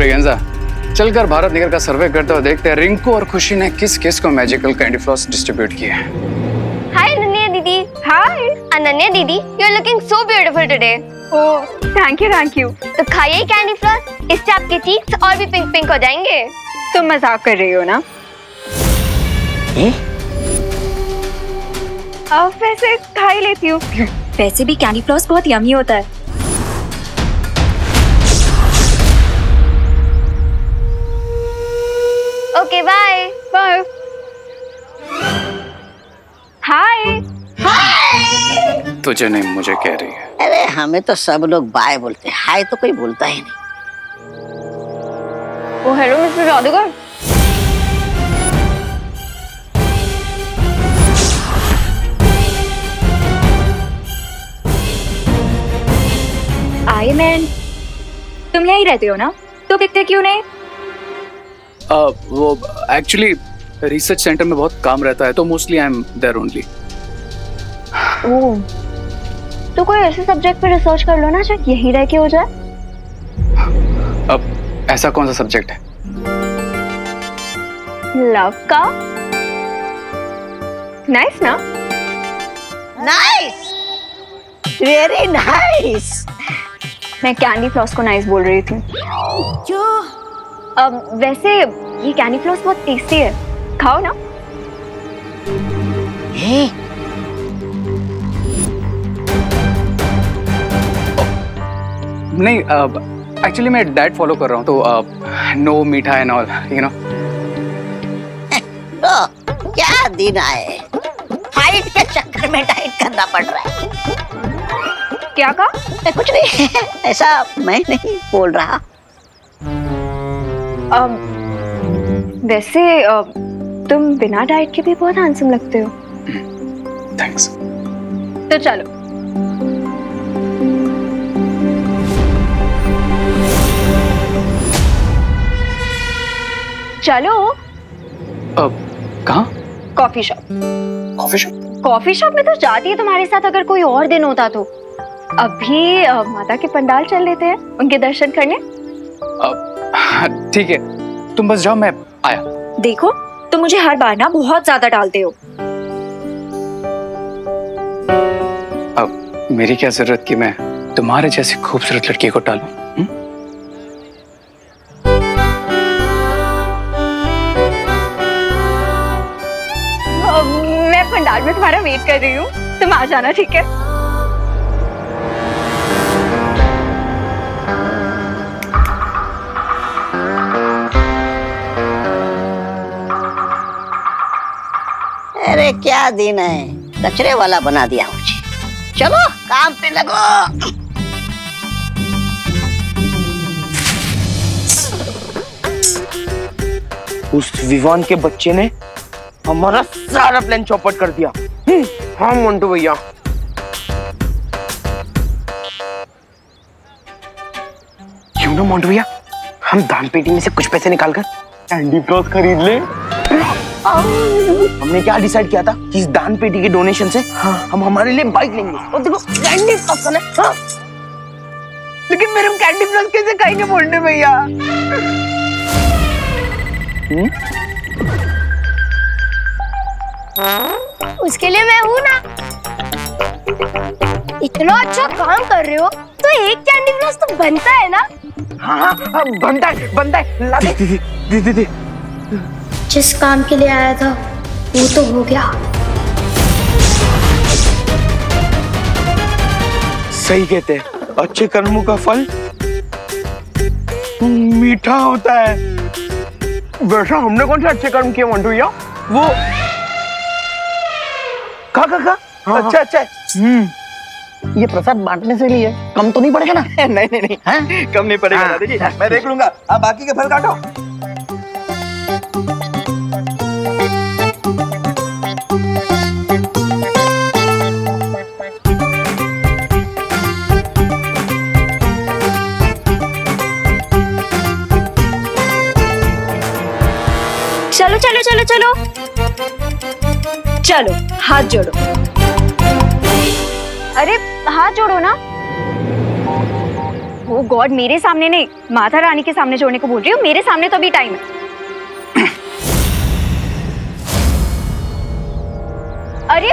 Organza, चलकर भारत निगर का सर्वे करते हुए देखते हैं रिंकू और खुशी ने किस किस को मैजिकल कैंडी फ्लॉस डिस्ट्रीब्यूट किया है। हाय अनन्या दीदी। हाय अनन्या दीदी, you are looking so beautiful today. Oh thank you thank you. तो खाइए कैंडी फ्लॉस, इससे आपके चीक्स और भी पिंक पिंक हो जाएंगे। तुम मजाक कर रही हो ना? अब वैसे खा ही लेती हूँ। वैसे भी कैंडी फ्लॉस बहुत यम्मी होता है। Okay bye bye. हाय। तुझे नहीं मुझे कह रही है। अरे हमें तो सब लोग बाय बोलते हैं, हाय तो कोई बोलता ही नहीं। ओ हेलो मिस्टर जादूगर। आई मैन, तुम यहीं रहते हो ना? तो दिखते क्यों नहीं? वो एक्चुअली रिसर्च सेंटर में बहुत काम रहता है, तो mostly I am there only. Oh, तो कोई ऐसे सब्जेक्ट पे रिसर्च कर लो ना जो यहीं रह के हो जाए। अब ऐसा कौन सा सब्जेक्ट है? लव का। नाइस ना? Nice, very nice. मैं कैंडी फ्लॉस को नाइस बोल रही थी। क्यों? वैसे ये कैंडी फ्लॉस बहुत टेस्टी है, खाओ ना। नहीं, एक्चुअली मैं डाइट फॉलो कर रहा हूँ, तो नो मीठा एंड ऑल, यू नो। तो क्या दिन आए, फाइट के चक्कर में डाइट करना पड़ रहा है। क्या कहा? कुछ नहीं, ऐसा मैं नहीं बोल रहा। वैसे तुम बिना डाइट के भी बहुत हैंडसम लगते हो। थैंक्स। तो चलो। चलो। कहाँ? Coffee shop. Coffee shop? Coffee shop में तो जाती है तुम्हारे साथ अगर कोई और दिन होता तो। अभी माता के पंडाल चल लेते हैं, उनके दर्शन करने। ठीक है, तुम बस जाओ, मैं आया। देखो, तुम मुझे हर बार ना बहुत ज्यादा डालते हो। अब मेरी क्या जरूरत कि मैं तुम्हारे जैसी खूबसूरत लड़की को टालूं? मैं पंडाल में तुम्हारा वेट कर रही हूँ, तुम आ जाना, ठीक है? अरे क्या दिन है, कचरे वाला बना दिया मुझे। चलो काम पे लगो। उस विवान के बच्चे ने हमारा सारा प्लान चौपट कर दिया। हाँ मोंटू भैया। क्यों ना मोंटू भैया, हम दान पेटी में से कुछ पैसे निकालकर कैंडी फ्लॉस खरीद ले। हमने क्या डिसाइड किया था कि इस दान पेटी के डोनेशन से हम हमारे लिए बाइक लेंगे और देखो कैंडी फ्लॉस है। हाँ। लेकिन फिर हम कैंडी फ्लॉस कैसे खाएंगे मोंटू भैया? उसके लिए मैं हूँ ना। इतना अच्छा काम कर रहे हो तो एक कैंडी फ्लॉस तो बनता है ना? हाँ बनता है ला दे। जिस काम के लिए आया था वो तो हो गया। सही कहते हैं, अच्छे कर्मों का फल मीठा होता है। वैसा हमने कौन से अच्छे कर्म किए मोंटू भैया? वो का अच्छा ये प्रसाद बांटने से लिए कम तो नहीं पड़ेगा ना? नहीं हाँ? कम नहीं पड़ेगा दादा जी, मैं देख लूंगा। आप बाकी के फल काटो। चलो चलो चलो चलो चलो, हाथ जोड़ो। अरे हाथ जोड़ो ना। ओ गॉड, मेरे सामने नहीं, माता रानी के सामने छोड़ने को बोल रही हूँ। मेरे सामने तो अभी टाइम है। अरे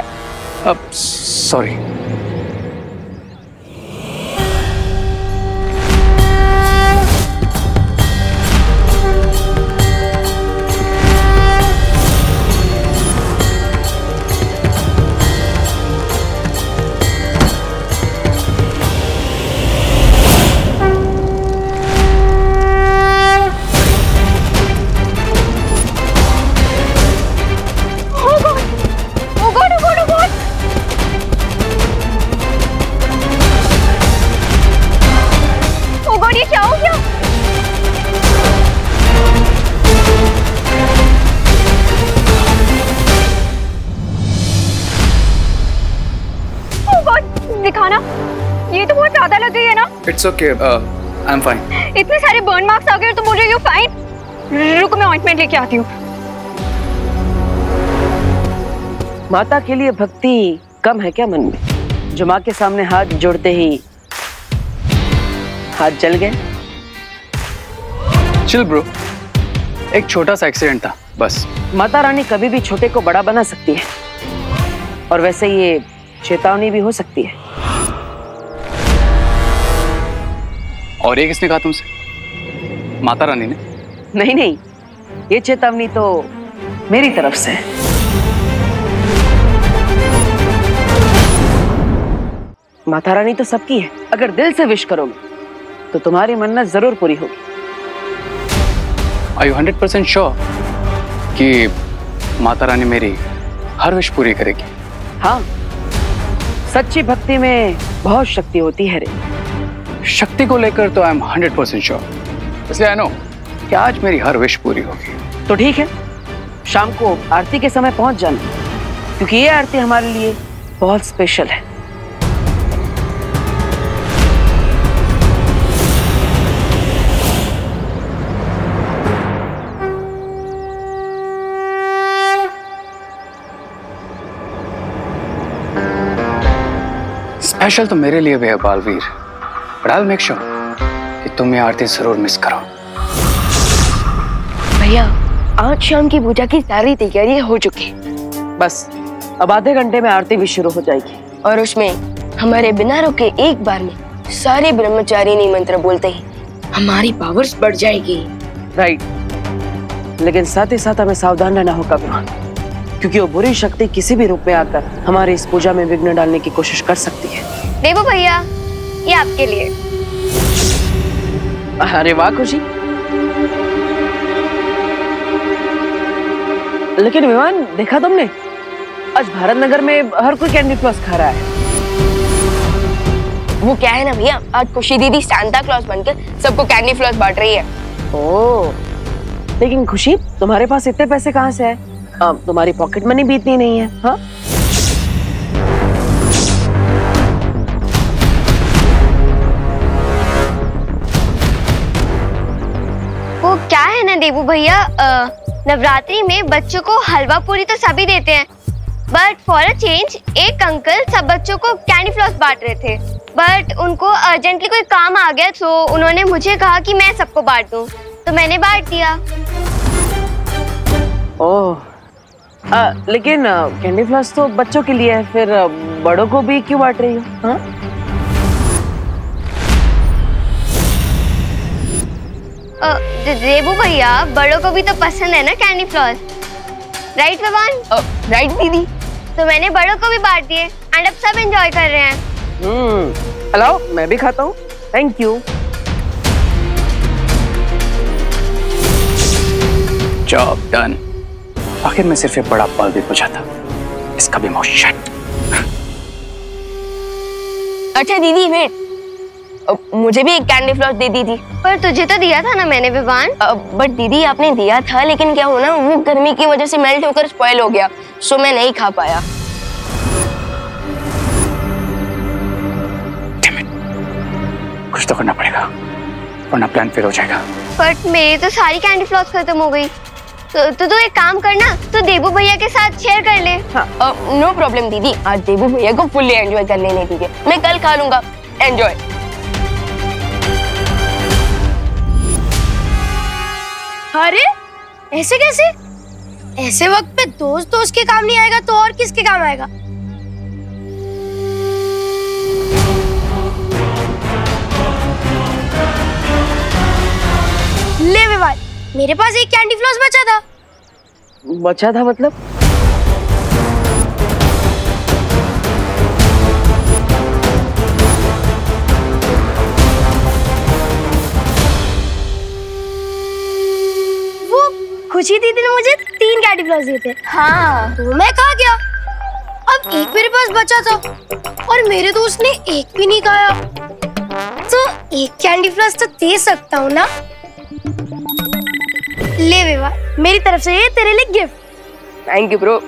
अब सॉरी। दिखाना, ये तो बहुत ज्यादा लग गई है ना। It's okay, I am fine. इतने सारे बर्न मार्क्स आ गए और तुम बोल रहे हो फाइन। रुको, मैं ऑइंटमेंट लेके आती हूँ। माता के लिए भक्ति कम है क्या मन में, जो माँ के सामने हाथ जोड़ते ही हाथ जल गए? चिल ब्रो, एक छोटा सा एक्सीडेंट था बस। माता रानी कभी भी छोटे को बड़ा बना सकती है, और वैसे ये चेतावनी भी हो सकती है। और ये किसने कहा तुमसे? माता रानी ने? नहीं नहीं, ये चेतावनी तो मेरी तरफ से है। माता रानी तो सबकी है, अगर दिल से विश करोगे तो तुम्हारी मन्नत जरूर पूरी होगी। Are you 100% श्योर कि माता रानी मेरी हर विश पूरी करेगी? हाँ, सच्ची भक्ति में बहुत शक्ति होती है रे। शक्ति को लेकर तो आई एम 100% श्योर, इसलिए आई नो कि आज मेरी हर विश पूरी होगी। तो ठीक है, शाम को आरती के समय पहुंच जाना, क्योंकि ये आरती हमारे लिए बहुत स्पेशल है। स्पेशल तो मेरे लिए भी है Baalveer, but I will make sure कि तुम ये आरती जरूर मिस करो। भैया, आज शाम की पूजा की सारी तैयारी हो चुकी, बस अब आधे घंटे में आरती भी शुरू हो जाएगी, और उसमें हमारे बिना रुके एक बार में सारे ब्रह्मचारिणी मंत्र बोलते ही हमारी पावर्स बढ़ जाएगी। राइट, लेकिन साथ ही साथ हमें सावधान रहना होगा भगवान, क्योंकि वो बुरी शक्ति किसी भी रूप में आकर हमारे इस पूजा में विघ्न डालने की कोशिश कर सकती है। देवो भैया, ये आपके लिए। अरे वाह खुशी, लेकिन विमान देखा तुमने, आज भारत नगर में हर कोई कैंडी फ्लॉस खा रहा है। वो क्या है ना भैया, आज खुशी दीदी सांता क्लॉज बनकर सबको कैंडी फ्लॉस बांट रही है। ओह, लेकिन खुशी तुम्हारे पास इतने पैसे कहाँ से है? तुम्हारी पॉकेट मनी भी इतनी नहीं है। हाँ, वो क्या है ना देवू भैया, नवरात्रि में बच्चों को हलवा पूरी तो सभी देते हैं, बट फॉर अ चेंज एक अंकल सब बच्चों को कैंडी फ्लॉस बांट रहे थे, बट उनको अर्जेंटली कोई काम आ गया, तो उन्होंने मुझे कहा कि मैं सबको बांट दूं, तो मैंने बांट दिया। ओह, लेकिन कैंडी फ्लॉस तो बच्चों के लिए है, फिर बड़ों को भी क्यों बांट रही हो? हाँ? देवू भैया, बड़ों को भी तो पसंद है ना कैंडी फ्लॉस, राइट भगवान? राइट दीदी, तो मैंने बड़ों को भी बांट दिए एंड अब सब एंजॉय कर रहे हैं। हेलो, मैं भी खाता हूँ, थैंक यू। Job done. आखिर में सिर्फ एक बड़ा बाल भी पूछा था, इसका भी माउथ शट। अच्छा दीदी वेट, मुझे भी एक कैंडी फ्लॉस दे दी थी। पर तुझे तो दिया था ना मैंने विवान। बट दीदी आपने दिया था, लेकिन क्या हो ना, वो गर्मी की वजह से मेल्ट होकर स्पॉइल हो गया, सो मैं नहीं खा पाया। कुछ तो करना पड़ेगा, वरना प्लान फेल हो जाएगा। बट मेरी तो सारी कैंडी फ्लॉस खत्म हो गई, तो तू एक काम करना, तो देबू भैया के साथ शेयर कर ले। नो प्रॉब्लम दीदी, आज देबू भैया को फुल्ली एंजॉय कर लेने दीजिए, मैं कल खा लूंगा। एंजॉय। अरे ऐसे कैसे? ऐसे वक्त पे दोस्त दोस्त के काम नहीं आएगा तो और किसके काम आएगा? ले विवाद, मेरे पास एक कैंडी फ्लॉस बचा था। बचा था मतलब? खुशी दीदी ने मुझे 3 कैंडी फ्लॉस दिए थे। हाँ, तो मैं कहा गया। अब एक मेरे पास बचा था और मेरे दोस्त ने एक भी नहीं खाया, तो एक कैंडी फ्लॉस तो दे सकता हूँ ना? ले विवा, मेरी तरफ से ये तेरे लिए गिफ्ट। Thank you bro.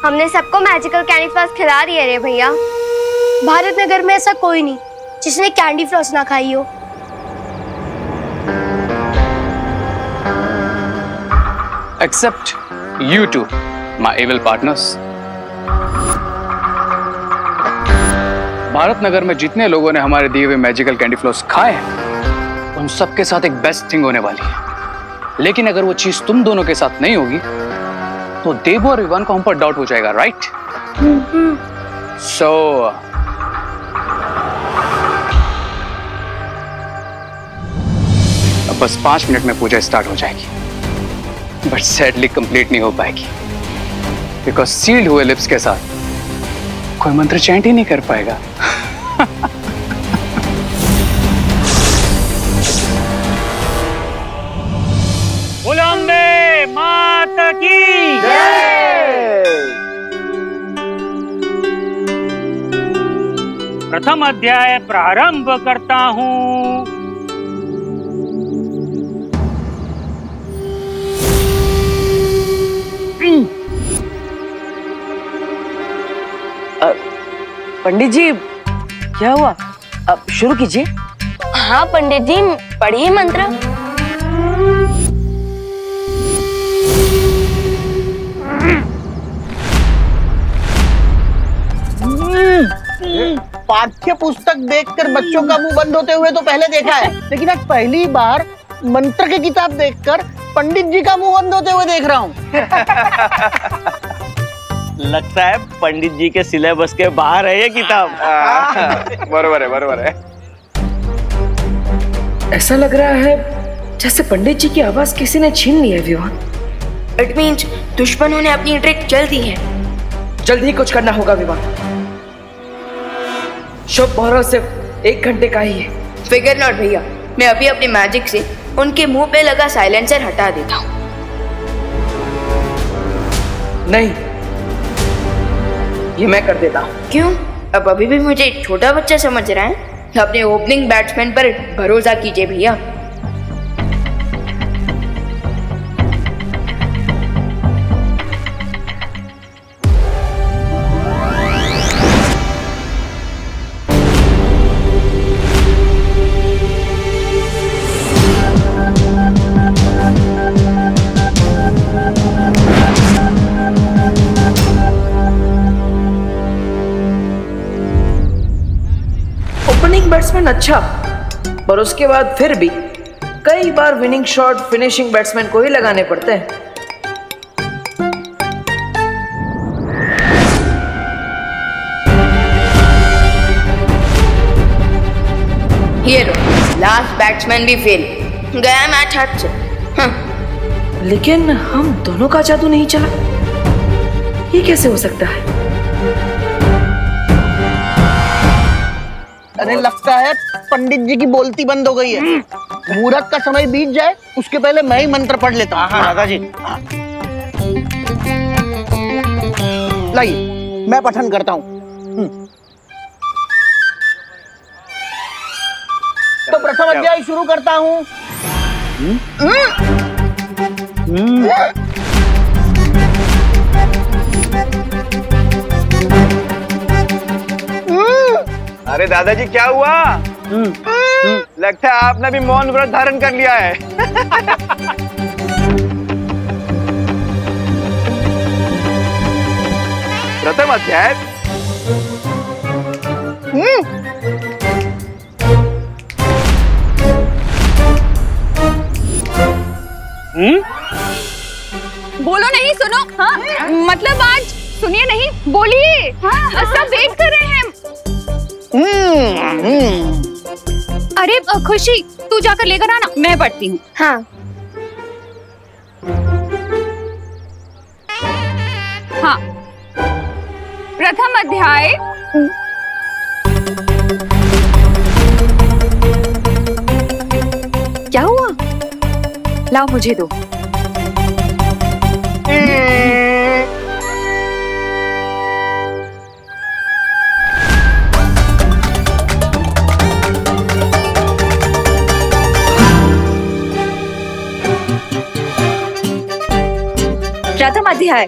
हमने सबको मैजिकल कैंडी फ्लॉस खिला दिए रे भैया। भारत नगर में ऐसा कोई नहीं जिसने कैंडी फ्लॉस ना खाई हो। Except you two, my evil partners. Bharat Nagar में जितने लोगों ने हमारे दिए हुए मैजिकल कैंडी फ्लॉस खाए हैं, उन सबके साथ एक बेस्ट थिंग होने वाली है। लेकिन अगर वो चीज तुम दोनों के साथ नहीं होगी तो देवो और विवान को हम पर डाउट हो जाएगा, राइट? सो अब बस 5 मिनट में पूजा स्टार्ट हो जाएगी, बट सैडली कंप्लीट नहीं हो पाएगी बिकॉज सील्ड हुए लिप्स के साथ कोई मंत्र चैंट ही नहीं कर पाएगा। बुलंदे माता की जय। प्रथम अध्याय प्रारंभ करता हूँ। पंडित जी क्या हुआ? अब शुरू कीजिए। हाँ पंडित जी, पढ़िए मंत्र। पाठ्य पुस्तक देखकर बच्चों का मुंह बंद होते हुए तो पहले देखा है, लेकिन आज पहली बार मंत्र की किताब देखकर पंडित जी का मुंह बंद होते हुए देख रहा हूँ। लगता है पंडित जी के सिलेबस के बाहर है ये किताब। बरोबर है। ऐसा लग रहा है जैसे पंडित जी की आवाज किसी ने छीन ली है विवान। इट मींस दुश्मनों ने अपनी ट्रिक चल दी है। जल्दी ही कुछ करना होगा विवान। शुभ मुहूर्त सिर्फ 1 घंटे का ही है। फिगर नॉट भैया, मैं अभी अपने मैजिक से उनके मुंह पे लगा साइलेंसर हटा देता हूँ। नहीं, ये मैं कर देता हूँ। क्यों? अब अभी भी मुझे छोटा बच्चा समझ रहा है? अपने ओपनिंग बैट्समैन पर भरोसा कीजिए भैया। ओपनिंग बैट्समैन अच्छा, पर उसके बाद फिर भी कई बार विनिंग शॉट फिनिशिंग बैट्समैन को ही लगाने पड़ते हैं। ये लो, लास्ट बैट्समैन भी फेल, गया मैच हाथ से। लेकिन हम दोनों का जादू नहीं चला, ये कैसे हो सकता है? अरे लगता है पंडित जी की बोलती बंद हो गई है। मुहूर्त का समय बीत जाए उसके पहले मैं ही मंत्र पढ़ लेता हूँ। दादाजी लाइए मैं पठन करता हूँ। तो प्रथम अध्याय शुरू करता हूँ। अरे दादाजी क्या हुआ? लगता है आपने भी मौन व्रत धारण कर लिया है। प्रथम अध्याय। बोलो नहीं, सुनो। हाँ? मतलब आज सुनिए नहीं, बोलिए। हाँ, सब वेट कर रहे हैं। अरे खुशी, तू जाकर लेकर आना, मैं पढ़ती हूँ। हाँ। हाँ, प्रथम अध्याय। क्या हुआ? लाओ मुझे दो। प्रथम अध्याय।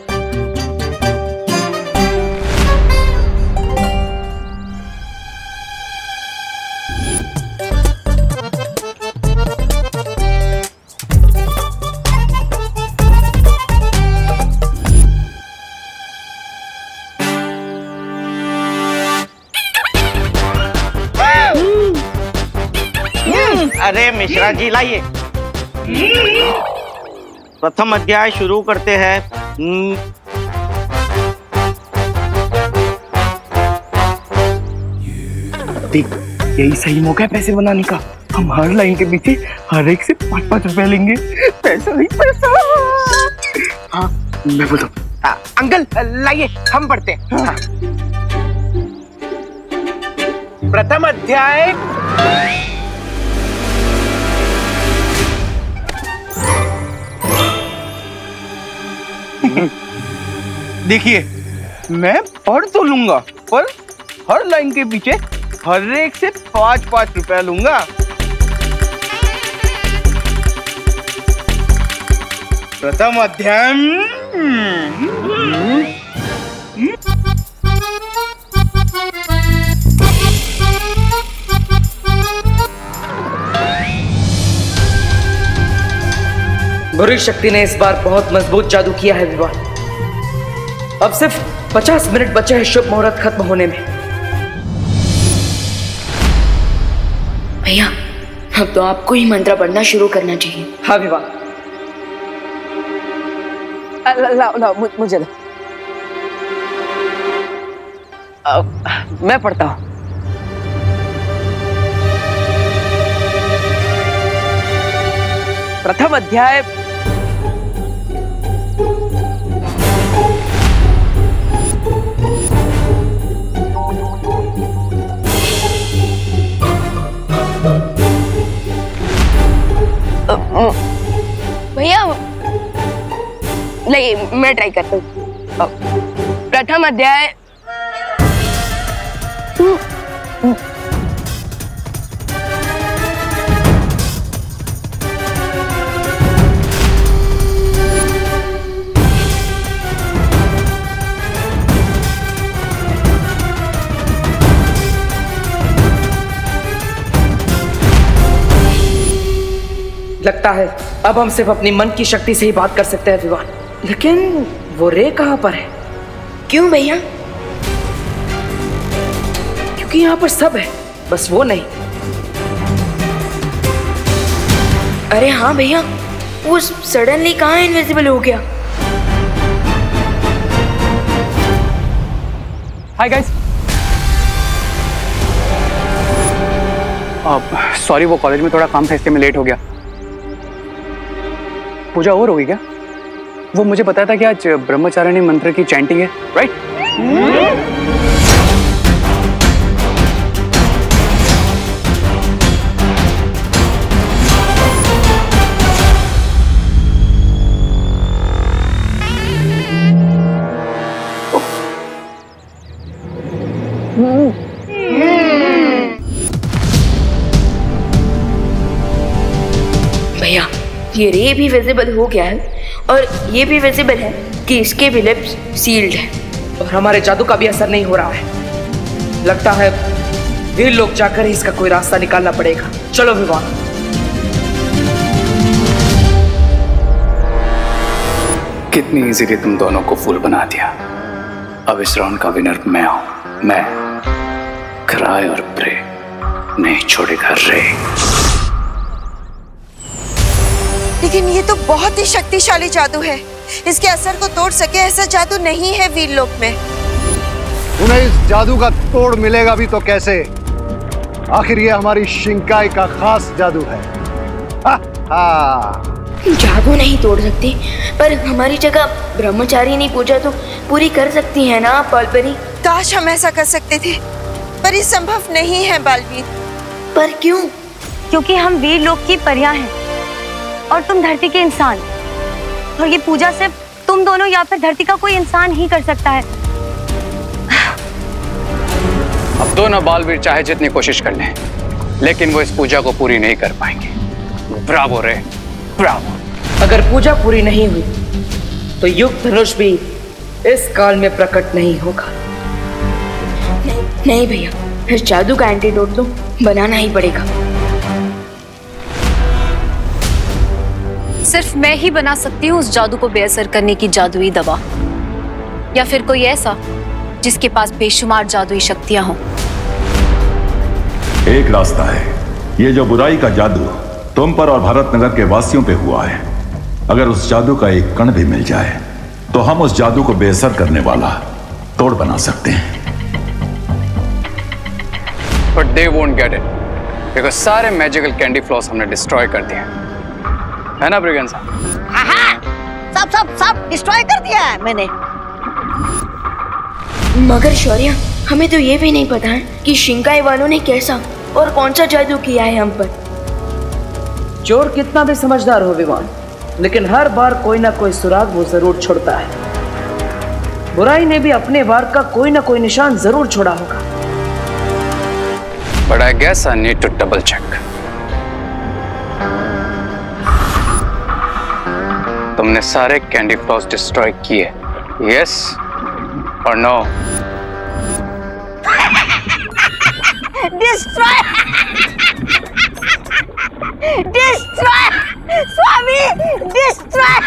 अरे मिश्रा जी लाइए। प्रथम अध्याय शुरू करते हैं। देख, यही सही मौका है पैसे बनाने का। हम हर लाइन के पीछे हर एक से 5-5 रुपए लेंगे। पैसा ही पैसा। हाँ, मैं बोलता हूँ। अंकल लाइए, हम पढ़ते हैं। हाँ। प्रथम अध्याय। देखिए, मैं पढ़ तो लूंगा, पर हर लाइन के पीछे हर एक से 5-5 रुपए लूंगा। प्रथम अध्याय। बुरी शक्ति ने इस बार बहुत मजबूत जादू किया है विवान। अब सिर्फ 50 मिनट बचे हैं शुभ मुहूर्त खत्म होने में। भैया, अब तो आपको ही मंत्र पढ़ना शुरू करना चाहिए। हाँ विवान। लाओ मुझे दो। मैं पढ़ता हूँ। प्रथम अध्याय। भैया नहीं, मैं ट्राई करता हूँ। प्रथम अध्याय। लगता है अब हम सिर्फ अपनी मन की शक्ति से ही बात कर सकते हैं विवान। लेकिन वो रे कहाँ पर है? क्यों भैया? क्योंकि यहाँ पर सब है, बस वो नहीं। अरे हाँ भैया, वो सडनली कहाँ इनविजिबल हो गया? Hi guys. सॉरी, वो कॉलेज में थोड़ा काम था, इसलिए मैं लेट हो गया। पूजा और होगी क्या? वो मुझे पता था कि आज ब्रह्मचारिणी मंत्र की चैंटिंग है, राइट? भैया, ये रे भी विजिबल हो गया है और ये भी विजिबल है कि इसके भी लिप्स सील्ड है और हमारे जादू का भी असर नहीं हो रहा है। लगता है वीर लोग जाकर ही इसका कोई रास्ता निकालना पड़ेगा। चलो विवान। कितनी इजीली तुम दोनों को फूल बना दिया। अब इस राउंड का विनर मैं हूं। मैं क्राई और प्रे नहीं छोड़ेगा रे। लेकिन ये तो बहुत ही शक्तिशाली जादू है। इसके असर को तोड़ सके ऐसा जादू नहीं है वीरलोक में। उन्हें इस जादू का तोड़ मिलेगा भी तो कैसे? आखिर ये हमारी शिंकाई का खास जादू है। जादू नहीं तोड़ सकते, पर हमारी जगह ब्रह्मचारी ने पूजा तो पूरी कर सकती है ना बालपरी? काश हम ऐसा कर सकते थे, पर ये संभव नहीं है बालवीर। पर क्यों? क्योंकि हम वीर लोक की परियां हैं और तुम धरती के इंसान, और ये पूजा सिर्फ तुम दोनों या फिर धरती का कोई इंसान ही कर सकता है। अब दोनों बालवीर चाहे जितनी कोशिश कर लें, लेकिन वो इस पूजा को पूरी नहीं कर पाएंगे। ब्रावो रे, ब्रावो। अगर पूजा पूरी नहीं हुई तो युग धनुष भी इस काल में प्रकट नहीं होगा। नहीं भैया, इस जादू का एंटीडोट तो बनाना ही पड़ेगा। सिर्फ मैं ही बना सकती हूँ उस जादू को बेअसर करने की जादुई दवा, या फिर कोई ऐसा जिसके पास बेशुमार जादुई शक्तियां हों। एक रास्ता है। ये जो बुराई का जादू तुम पर और भारत नगर के वासियों पे हुआ है, अगर उस जादू का एक कण भी मिल जाए तो हम उस जादू को बेअसर करने वाला तोड़ बना सकते हैं। But they won't get it, because सारे मैजिकल कैंडी फ्लॉस हमने डिस्ट्रॉय कर दिए, है ना ब्रिगेंसा? सब डिस्ट्रॉय कर दिया है मैंने। मगर शौर्य, हमें तो ये भी नहीं पता है कि शिंकाई वालों ने कैसा और कौन सा जादू किया है हम पर। चोर कितना भी समझदार हो विवान, लेकिन हर बार कोई ना कोई सुराग वो जरूर छोड़ता है। बुराई ने भी अपने वार का कोई ना कोई निशान जरूर छोड़ा होगा। But I guess I need to double check. तुमने सारे कैंडी फ्लॉस डिस्ट्रॉय किए, yes or no? Destroy Swami, destroy.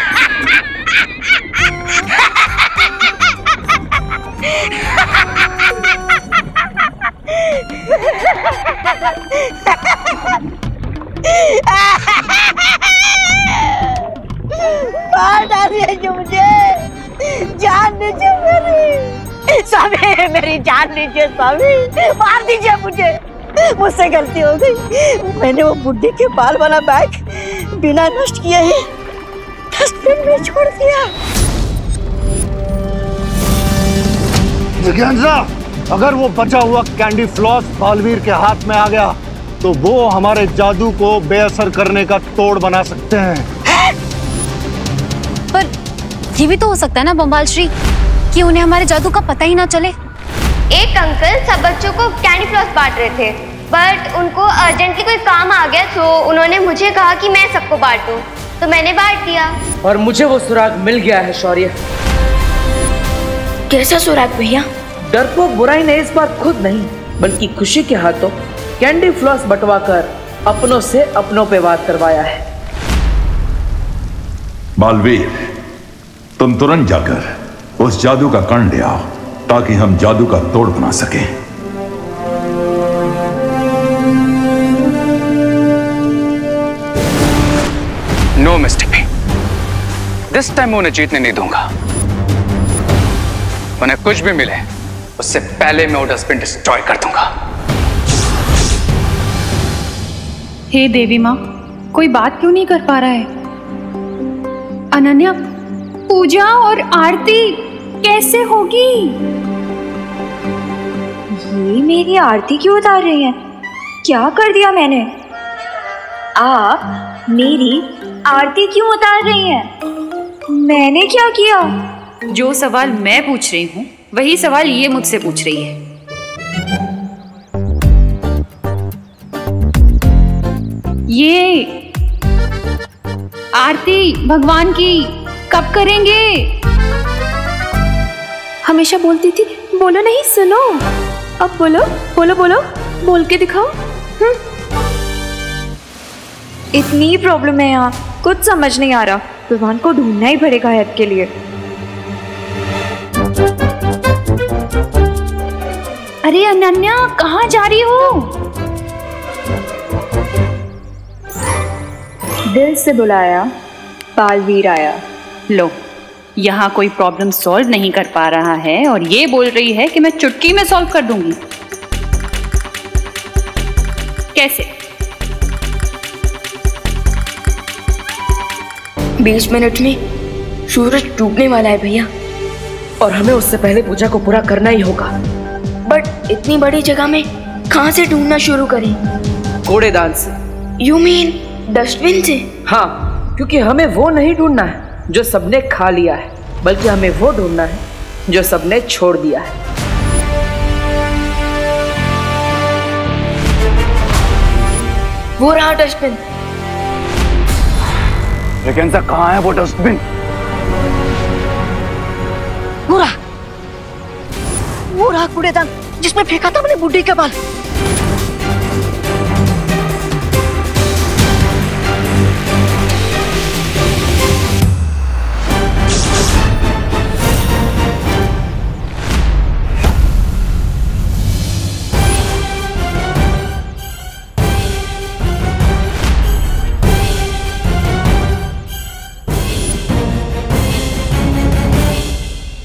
मार डालिए जो मुझे, जान लीजिए मेरी। स्वामी मेरी जान लीजिए स्वामी, मार दीजिए मुझे, मुझसे गलती हो गई। मैंने वो बुड्ढी के बाल वाला बैग बिना नष्ट किए ही डस्टबिन में छोड़ दिया। जिज्ञासा, अगर वो बचा हुआ कैंडी फ्लॉस बालवीर के हाथ में आ गया तो वो हमारे जादू को बेअसर करने का तोड़ बना सकते हैं। पर ये भी तो हो सकता है ना बम्बाल श्री, कि उन्हें हमारे जादू का पता ही ना चले। एक अंकल सब बच्चों को कैंडी फ्लॉस बांट रहे थे, बट उनको अर्जेंटली कोई काम आ गया, तो उन्होंने मुझे कहा कि मैं सबको बांटूं, तो मैंने बांट दिया। और मुझे वो सुराग मिल गया है शौर्य। कैसा सुराग भैया? डरपोक बुराई ने इस बार खुद नहीं बल्कि खुशी के हाथों कैंडी फ्लॉस बंटवाकर अपनों से अपनों पे वार करवाया है। बालवीर, तुम तुरंत जाकर उस जादू का कण ले आओ ताकि हम जादू का तोड़ बना सकें। नो मिस्टेक, दिस टाइम मैं उन्हें जीतने नहीं दूंगा। उन्हें कुछ भी मिले उससे पहले मैं वो डस्टबिन डिस्ट्रॉय कर दूंगा। हे देवी माँ, कोई बात क्यों नहीं कर पा रहा है? अनन्या, पूजा और आरती कैसे होगी? ये मेरी आरती क्यों उतार रही है? क्या कर दिया मैंने? आप मेरी आरती क्यों उतार रही हैं? मैंने क्या किया? जो सवाल मैं पूछ रही हूँ वही सवाल ये मुझसे पूछ रही है। ये आरती भगवान की कब करेंगे? हमेशा बोलती थी बोलो नहीं सुनो, अब बोलो बोलो बोलो। बोल के दिखाओ। इतनी प्रॉब्लम है यहाँ, कुछ समझ नहीं आ रहा। विवान को ढूंढना ही पड़ेगा हेल्प के लिए। अरे अनन्या, कहाँ जा रही हो? दिल से बुलाया, बालवीर आया। लो, यहाँ कोई प्रॉब्लम सॉल्व नहीं कर पा रहा है और ये बोल रही है कि मैं चुटकी में सॉल्व कर दूंगी। कैसे? 20 मिनट में सूरज डूबने वाला है भैया, और हमें उससे पहले पूजा को पूरा करना ही होगा। बट इतनी बड़ी जगह में कहाँ से ढूंढना शुरू करें? कूड़ेदान से। यू मीन डस्टबिन से? हाँ, क्योंकि हमें वो नहीं ढूंढना है जो सबने खा लिया है, बल्कि हमें वो ढूंढना है जो सबने छोड़ दिया है। वो रहा डस्टबिन। लेकिन सर कहाँ है वो डस्टबिन? वो रहा कूड़ेदान जिसमें फेंका था मैंने बुड्ढी के बाल।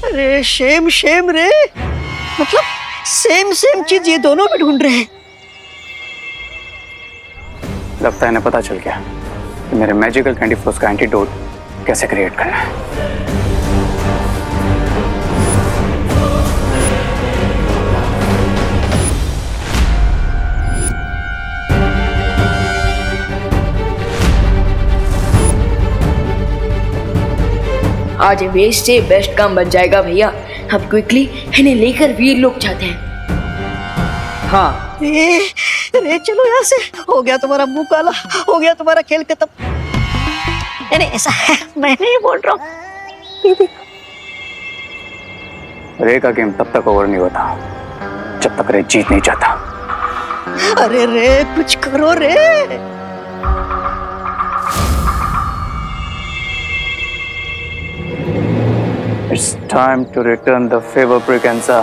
अरे शेम शेम रे, मतलब सेम चीज ये दोनों भी ढूंढ रहे हैं। लगता है इन्हें पता चल गया कि मेरे मैजिकल कैंडी फ्लोस का एंटीडोट कैसे क्रिएट करना है। आज वेस्ट से बेस्ट काम बन जाएगा भैया। अब क्विकली इन्हें लेकर वीर लोग जाते हैं। हाँ। रे चलो यहाँ से, हो गया तुम्हारा मुंह काला, हो गया तुम्हारा खेल खत्म। नहीं ऐसा है, मैं नहीं बोल रहा हूँ। रे का गेम तब तक ओवर नहीं होता जब तक रे जीत नहीं जाता। अरे रे कुछ करो रे। It's time to return the favor, Braganza.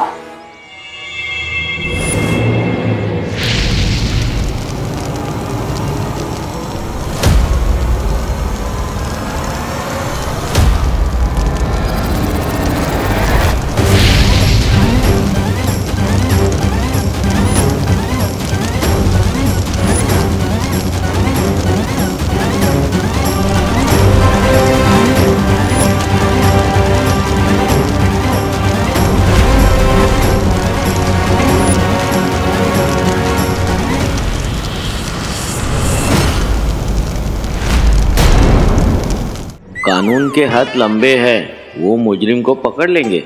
कानून के हाथ लंबे हैं, वो मुजरिम को पकड़ लेंगे।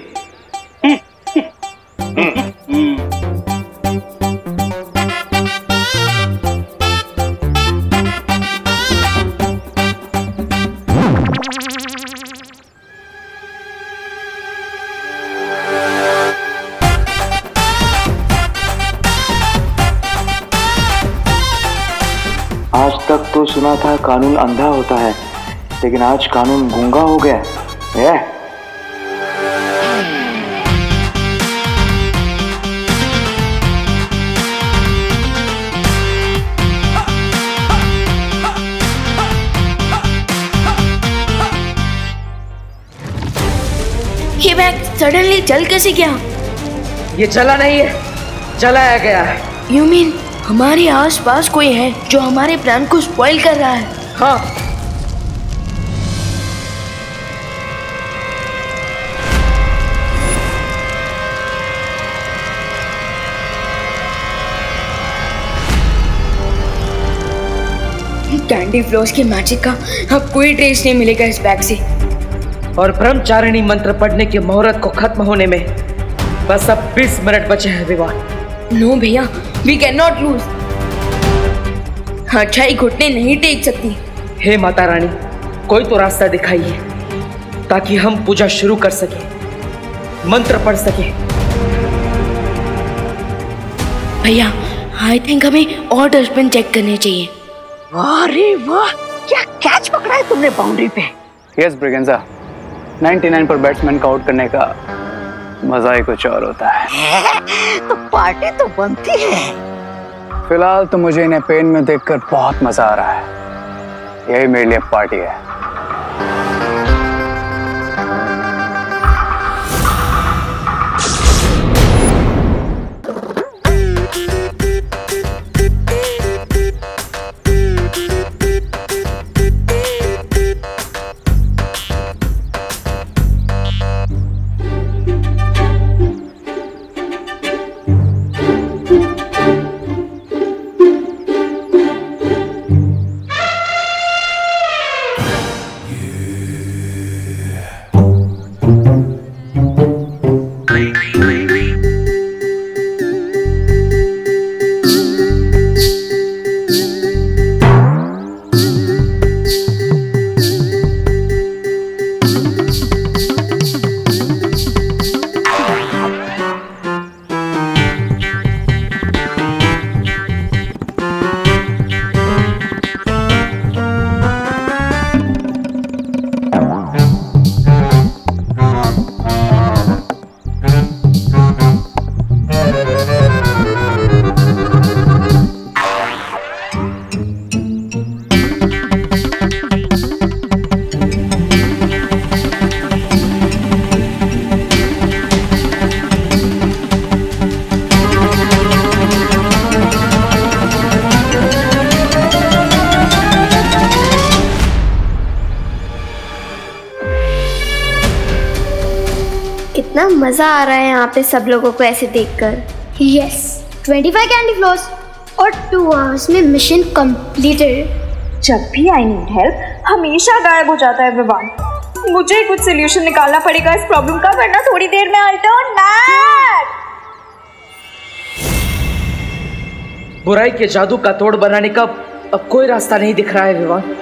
आज तक तो सुना था कानून अंधा होता है, लेकिन आज कानून गूंगा हो गया है। ये बैग सडनली चल कैसे गया? ये चला नहीं है, चलाया गया है। यू मीन हमारे आसपास कोई है जो हमारे प्लान को स्पॉइल कर रहा है? हाँ। कैंडी फ्लोस के मैजिक का अब कोई ट्रेस नहीं मिलेगा इस बैग से। और ब्रह्मचारिणी मंत्र पढ़ने की मुहूर्त को खत्म होने में बस अब 20 मिनट बचे हैं विवान। नो भैया, वी कैन नॉट लूज। अच्छाई घुटने नहीं टेक सकती। हे माता रानी, कोई तो रास्ता दिखाइए ताकि हम पूजा शुरू कर सके, मंत्र पढ़ सके। भैया आई थिंक हमें और डस्टबिन चेक करने चाहिए। अरे वाह, क्या कैच पकड़ा है तुमने बाउंड्री पे। यस ब्रिगेंजा, 99 पर बैट्समैन का आउट करने का मजा ही कुछ और होता है। तो पार्टी तो बनती है। फिलहाल तो मुझे इन्हें पेन में देखकर बहुत मजा आ रहा है। यही मेरे लिए पार्टी है। कितना मजा आ रहा है यहाँ पे सब लोगों को ऐसे देखकर। यस, 25 कैंडी फ्लॉस और 2 आवर्स में मिशन कंप्लीटेड। जब भी आई नीड हेल्प हमेशा गायब हो जाता है विवान। मुझे कुछ सोल्यूशन निकालना पड़ेगा इस प्रॉब्लम का, वरना थोड़ी देर में I'll turn mad। बुराई के जादू का तोड़ बनाने का अब कोई रास्ता नहीं दिख रहा है विवान।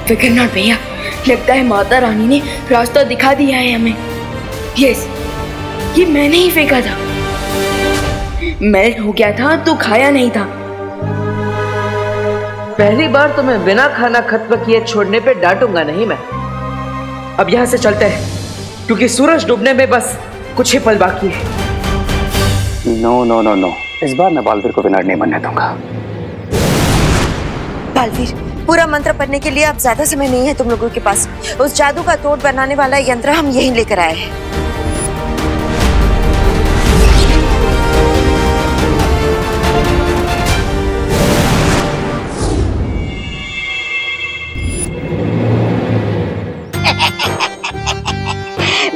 फिकर नॉट भैया, लगता है माता रानी ने रास्ता दिखा दिया है हमें। यस, ये मैंने ही फेंका था। मेल्ट हो गया था तो खाया नहीं था। पहली बार तुम्हें बिना खाना खत्म किए छोड़ने पे डांटूंगा नहीं मैं। अब यहाँ से चलते हैं क्योंकि सूरज डूबने में बस कुछ ही पल बाकी है। नो नो नो नो, इस बार मैं बालवीर को विनर नहीं बनने दूंगा। बालवीर, पूरा मंत्र पढ़ने के लिए अब ज्यादा समय नहीं है तुम लोगों के पास। उस जादू का तोड़ बनाने वाला यंत्र हम यहीं लेकर आए हैं।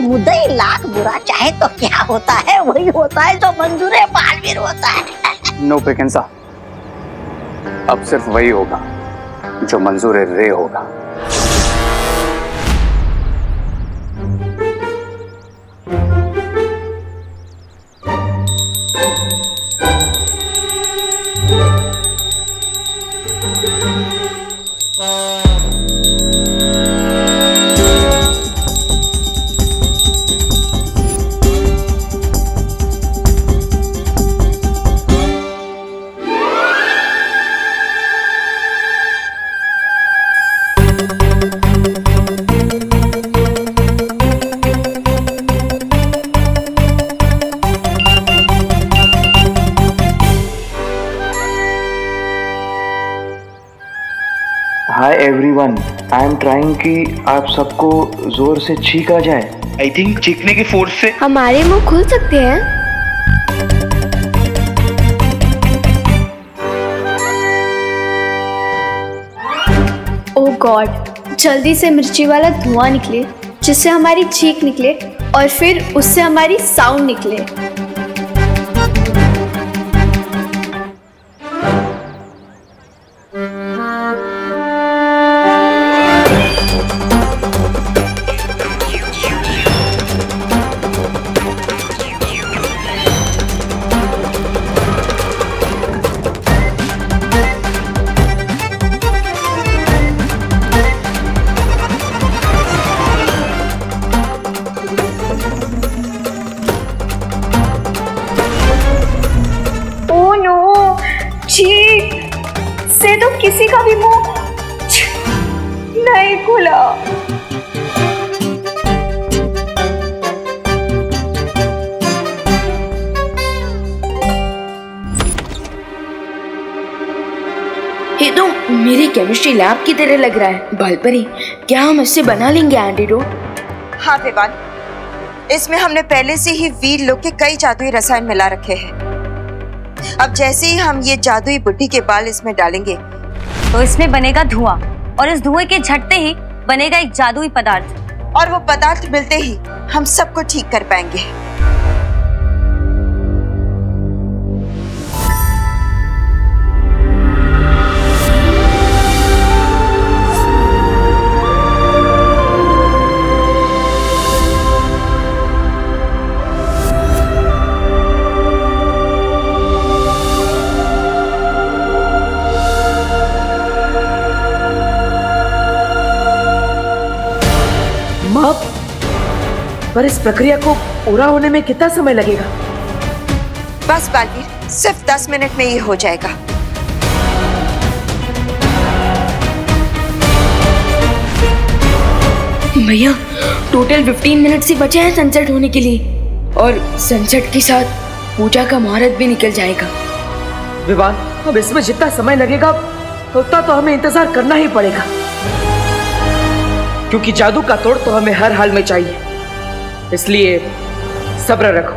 मुद्दई लाख बुरा चाहे तो क्या होता है, वही होता है जो मंजूर बालवीर होता है। नो ब्रिगेंजा, अब सिर्फ वही होगा जो मंजूर रे होगा। Hi everyone, I am trying कि आप सबको जोर से छींक आ जाए। आई थिंक चीखने की फोर्स से हमारे मुंह खुल सकते हैं। ओह गॉड, जल्दी से मिर्ची वाला धुआं निकले जिससे हमारी चीख निकले और फिर उससे हमारी साउंड निकले। से तो किसी का भी मुंह नहीं खुला। ये तो मेरी केमिस्ट्री लैब की तरह लग रहा है। बालपरी, क्या हम इससे बना लेंगे एंटीडोट? हाँ विवान, इसमें हमने पहले से ही वीर लोग के कई जादुई रसायन मिला रखे हैं। अब जैसे ही हम ये जादुई बुड्ढी के बाल इसमें डालेंगे तो इसमें बनेगा धुआं, और इस धुएं के झटते ही बनेगा एक जादुई पदार्थ, और वो पदार्थ मिलते ही हम सबको ठीक कर पाएंगे। पर इस प्रक्रिया को पूरा होने में कितना समय लगेगा? बस बालवीर, सिर्फ 10 मिनट में ये हो जाएगा। भैया, टोटल 15 मिनट से बचे हैं सनसेट होने के लिए, और सनसेट के साथ पूजा का मुहूर्त भी निकल जाएगा। विवान, अब इसमें जितना समय लगेगा उतना तो हमें इंतजार करना ही पड़ेगा, क्योंकि जादू का तोड़ तो हमें हर हाल में चाहिए। इसलिए सब्र रखो।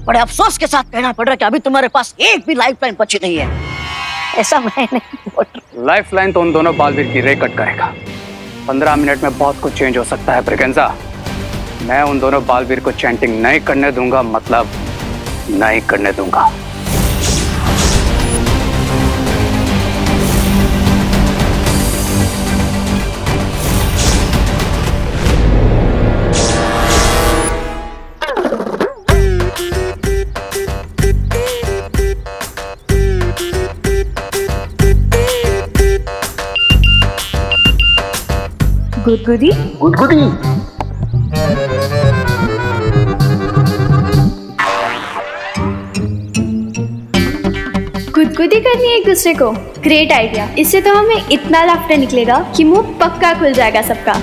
बड़े अफसोस के साथ कहना पड़ रहा है कि अभी तुम्हारे पास एक भी लाइफलाइन बची नहीं है। ऐसा मैं नहीं। लाइफलाइन तो उन दोनों बालवीर की रे कट करेगा। 15 मिनट में बहुत कुछ चेंज हो सकता है ब्रिगेंजा। मैं उन दोनों बालवीर को चैंटिंग नहीं करने दूंगा, मतलब नहीं करने दूंगा। गुदगुदी गुदगुदी गुदगुदी करनी है एक दूसरे को। Great idea. इससे तो हमें इतना लाफ्टर निकलेगा कि मुंह पक्का खुल जाएगा सबका।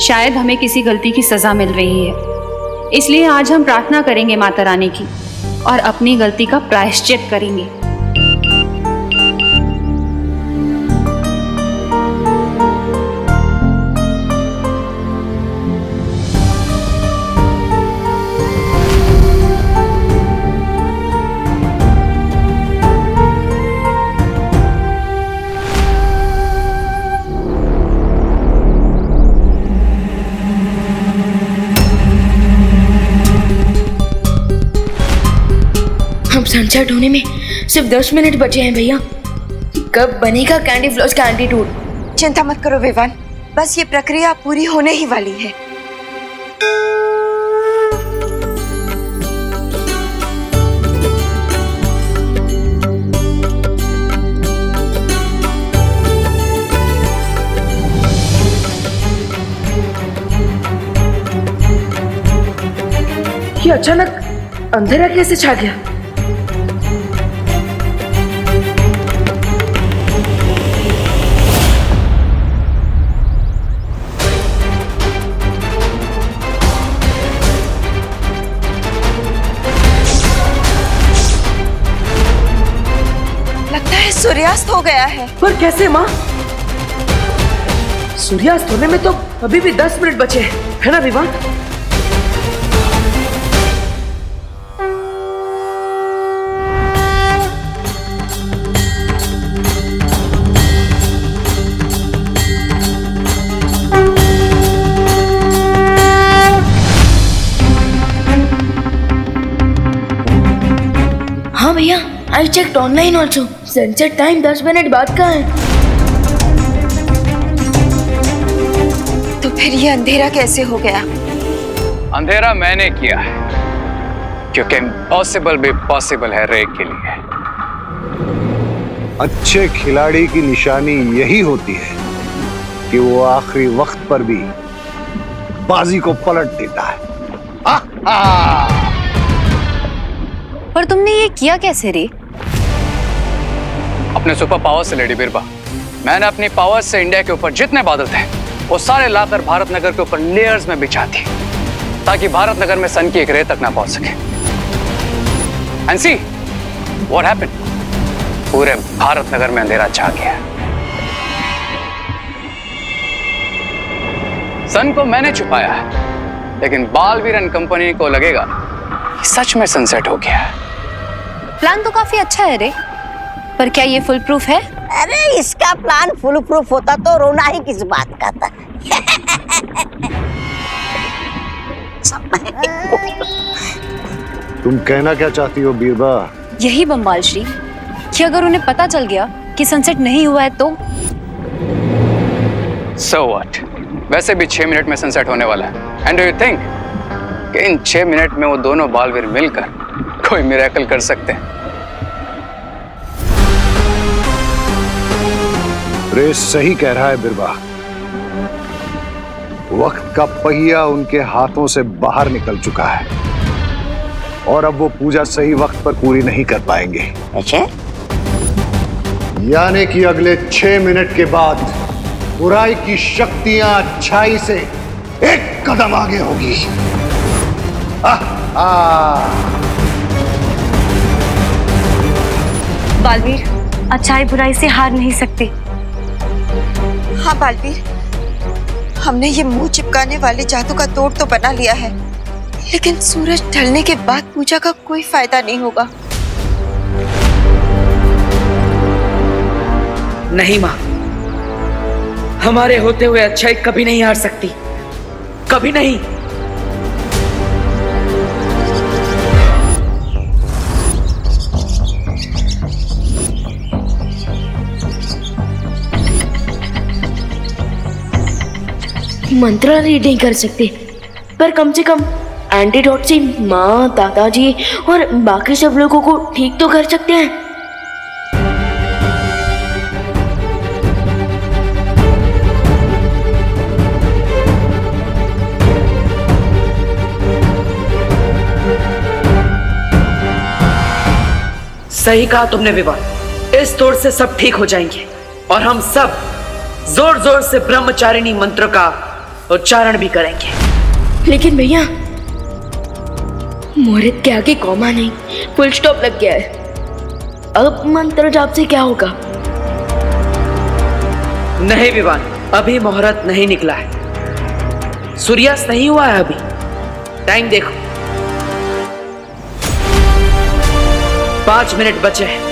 शायद हमें किसी गलती की सजा मिल रही है, इसलिए आज हम प्रार्थना करेंगे माता रानी की और अपनी गलती का प्रायश्चित करेंगे। सनसेट होने में सिर्फ 10 मिनट बचे हैं भैया। कब बनेगा कैंडी फ्लॉस का एंटीडोट? चिंता मत करो विवान, बस ये प्रक्रिया पूरी होने ही वाली है। ये अचानक अंधेरा कैसे छा गया? सूर्यास्त हो गया है। पर कैसे माँ? सूर्यास्त होने में तो अभी भी 10 मिनट बचे हैं, है ना विवान? हाँ भैया, I checked online also. Sunset time 10 minute बाद का है। तो फिर ये अंधेरा कैसे हो गया? अंधेरा मैंने किया है, क्योंकि इम्पॉसिबल भी पॉसिबल है रे के लिए। अच्छे खिलाड़ी की निशानी यही होती है कि वो आखिरी वक्त पर भी बाजी को पलट देता है। पर तुमने ये किया कैसे रे? अपने सुपर पावर से लेडी बिरबा। मैंने अपनी पावर से इंडिया के ऊपर जितने बादल थे वो सारे लाकर भारत नगर के ऊपर लेयर्स में बिछा दी, ताकि भारत नगर में सन की एक रे तक ना पहुंच सके। एंड सी व्हाट हैपेंड, पूरे भारत नगर में अंधेरा छा गया। सन को मैंने छुपाया है, लेकिन बालवीर एंड कंपनी को लगेगा कि सच में सनसेट हो गया है। प्लान तो काफी अच्छा है रे, पर क्या ये फुल प्रूफ है? अरे इसका प्लान फुल प्रूफ होता तो रोना ही किस बात का था। तुम कहना क्या चाहती हो बीरबा? यही बम्बाल श्री कि अगर उन्हें पता चल गया कि सनसेट नहीं हुआ है तो? So what? वैसे भी 6 मिनट में सनसेट होने वाला है। एंड डू यू थिंक कि इन 6 मिनट में वो दोनों बालवीर मिलकर कोई मिरेकल कर सकते हैं? रेस सही कह रहा है बिरबा। वक्त का पहिया उनके हाथों से बाहर निकल चुका है और अब वो पूजा सही वक्त पर पूरी नहीं कर पाएंगे। अच्छा? यानी कि अगले 6 मिनट के बाद बुराई की शक्तियां अच्छाई से एक कदम आगे होगी। बालवीर, अच्छाई बुराई से हार नहीं सकती। हाँ बालवीर, हमने ये मुंह चिपकाने वाले जादू का तोड़ तो बना लिया है, लेकिन सूरज ढलने के बाद पूजा का कोई फायदा नहीं होगा। नहीं माँ, हमारे होते हुए अच्छाई कभी नहीं हार सकती, कभी नहीं। मंत्र रीड नहीं कर सकते, पर कम से कम एंटीडोट से माँ, दादाजी और बाकी सब लोगों को ठीक तो कर सकते हैं। सही कहा तुमने विवान, इस तोड़ से सब ठीक हो जाएंगे और हम सब जोर जोर से ब्रह्मचारिणी मंत्र का उच्चारण भी करेंगे। लेकिन भैया, मुहूर्त के आगे कॉमा नहीं, फुल स्टॉप लग गया है। अब मंत्र जाप से क्या होगा? नहीं विवान, अभी मुहूर्त नहीं निकला है, सूर्यास्त नहीं हुआ है अभी। टाइम देखो, 5 मिनट बचे हैं।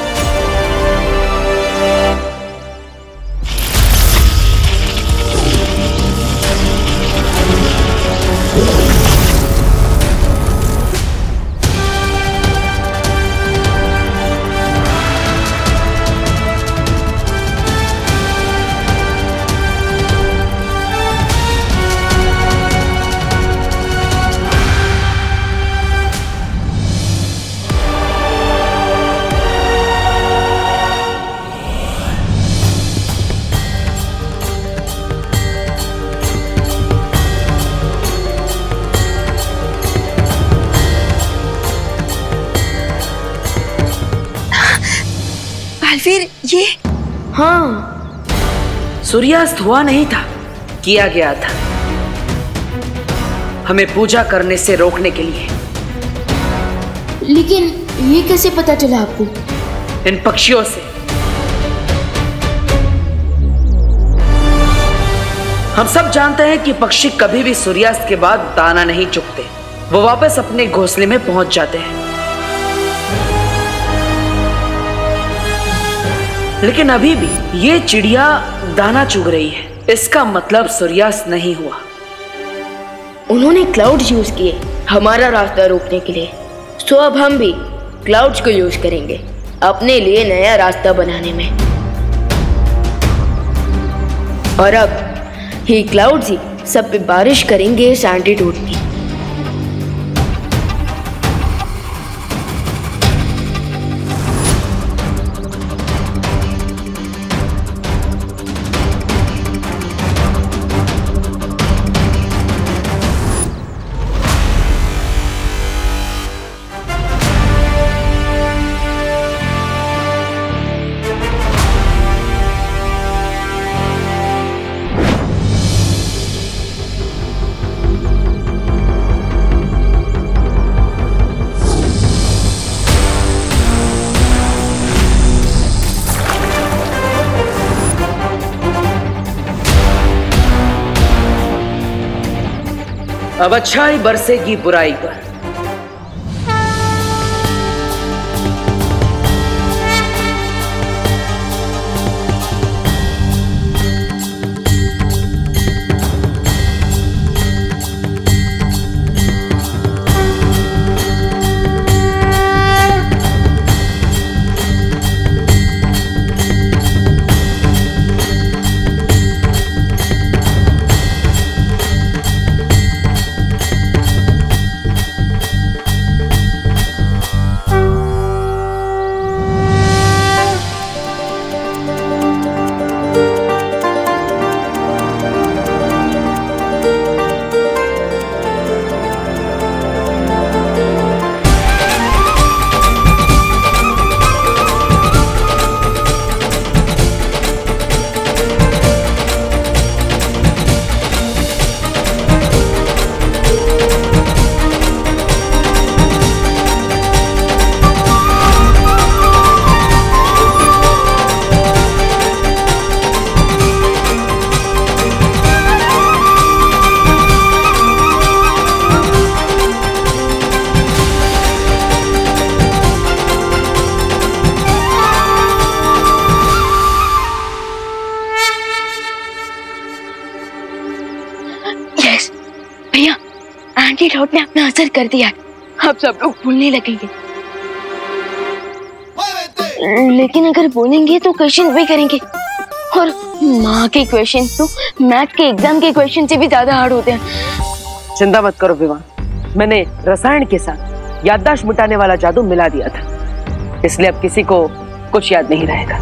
फिर ये? हाँ, सूर्यास्त हुआ नहीं था, किया गया था, हमें पूजा करने से रोकने के लिए। लेकिन ये कैसे पता चला आपको? इन पक्षियों से। हम सब जानते हैं कि पक्षी कभी भी सूर्यास्त के बाद दाना नहीं चुगते, वो वापस अपने घोंसले में पहुंच जाते हैं। लेकिन अभी भी ये चिड़िया दाना चुग रही है, इसका मतलब सूर्यास्त नहीं हुआ। उन्होंने क्लाउड्स यूज किए हमारा रास्ता रोकने के लिए, सो अब हम भी क्लाउड्स को यूज करेंगे अपने लिए नया रास्ता बनाने में। और अब ये क्लाउड्स ही सब पे बारिश करेंगे सैंडीट्यूड की। अब अच्छाई बरसेगी बुराई पर। एंटीडोट ने अपना असर कर दिया, अब सब लोग भूलने लगेंगे। लेकिन अगर बोलेंगे तो क्वेश्चन भी करेंगे, और माँ के क्वेश्चन तो मैथ के एग्जाम के क्वेश्चन से भी ज्यादा हार्ड होते हैं। चिंता मत करो विवान, मैंने रसायन के साथ याददाश्त मिटाने वाला जादू मिला दिया था, इसलिए अब किसी को कुछ याद नहीं रहेगा।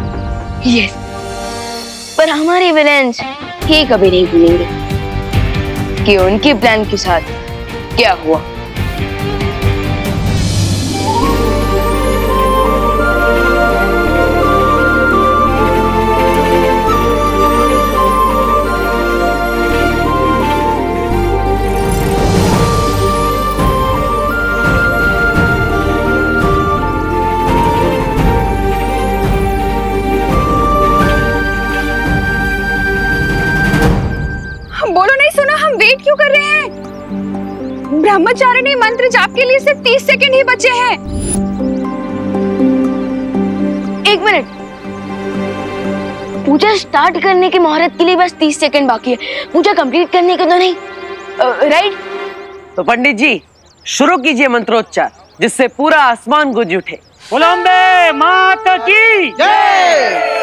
यस, पर हमारे विलेंस ये कभी नहीं भूलेंगे कि उनके प्लान के साथ क्या हुआ। बोलो नहीं सुना, हम वेट क्यों कर रहे हैं? ब्रह्मचारिणी मंत्र जाप के लिए सिर्फ 30 सेकंड ही बचे हैं। एक मिनट, पूजा स्टार्ट करने की मुहूर्त के लिए बस 30 सेकंड बाकी है, पूजा कंप्लीट करने के तो नहीं, राइट? तो पंडित जी शुरू कीजिए मंत्रोच्चार, जिससे पूरा आसमान गूंज उठे। बोलो अम्बे माता की जय।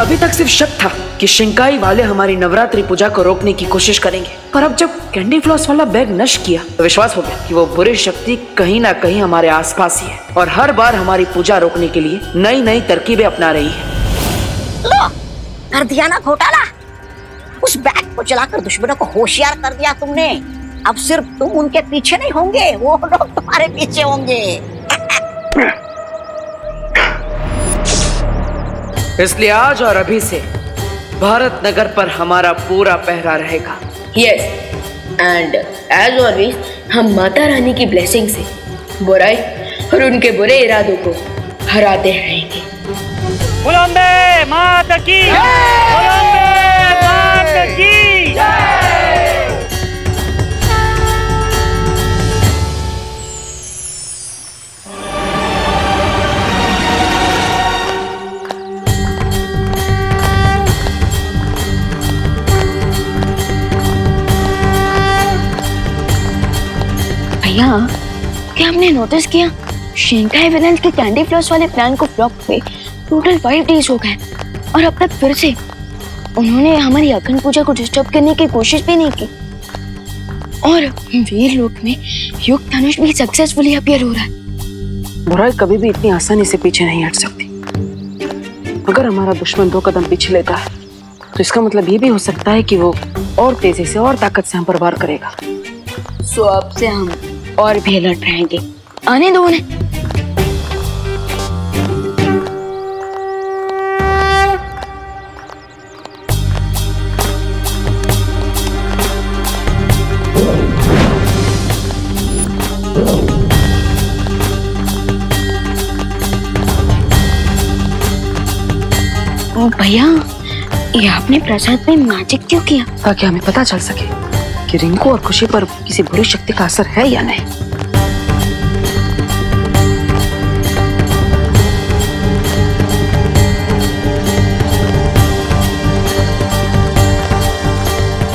अभी तक सिर्फ शक था कि शिंकाई वाले हमारी नवरात्रि पूजा को रोकने की कोशिश करेंगे, पर अब जब कैंडी फ्लॉस वाला बैग नष्ट किया तो विश्वास हो गया कि वो बुरी शक्ति कहीं ना कहीं हमारे आसपास ही है और हर बार हमारी पूजा रोकने के लिए नई नई तरकीबें अपना रही है। लो, कर दिया ना घोटाला, उस बैग को चलाकर दुश्मनों को होशियार कर दिया तुमने। अब सिर्फ तुम उनके पीछे नहीं होंगे, वो लोग तुम्हारे पीछे होंगे। इसलिए आज और अभी से भारत नगर पर हमारा पूरा पहरा रहेगा। यस, एंड एज ऑलवेज हम माता रानी की ब्लेसिंग से बुराई और उनके बुरे इरादों को हराते रहेंगे। बोलो अम्बे माता की, बोलो अम्बे माता की। भैया, क्या हमने नोटिस किया शिंकाई विलेंस के कैंडी फ्लॉस वाले प्लान को फ्लॉप हुए टोटल 5 डेज हो गए और अब तक फिर से उन्होंने हमारी अखंड पूजा को डिस्टर्ब करने की कोशिश भी नहीं की। और वीर लोक में युग धनुष भी सक्सेसफुली अपीयर हो रहा है। बुराई कभी भी इतनी आसानी से पीछे नहीं हट सकती। अगर हमारा दुश्मन 2 कदम पीछे लेता है तो इसका मतलब ये भी हो सकता है कि वो और तेजी से और ताकत से हम पर वार करेगा। सो अब से हम और भी अलर्ट रहेंगे। आने दो उन्हें। भैया, ये आपने प्रसाद में मैजिक क्यों किया? ताकि हमें पता चल सके कि रिंकू और खुशी पर किसी बुरी शक्ति का असर है या नहीं।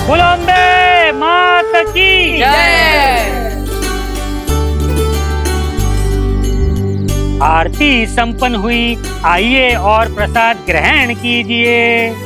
बोलो अम्बे माता की जय। आरती संपन्न हुई, आइए और प्रसाद ग्रहण कीजिए।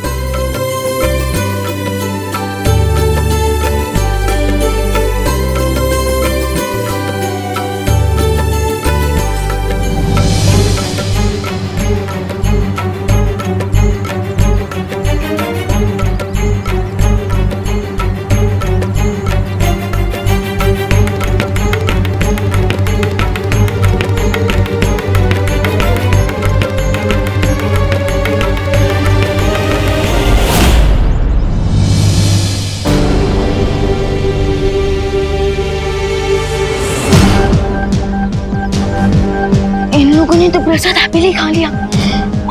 तो प्रसाद हैप्पीली खा लिया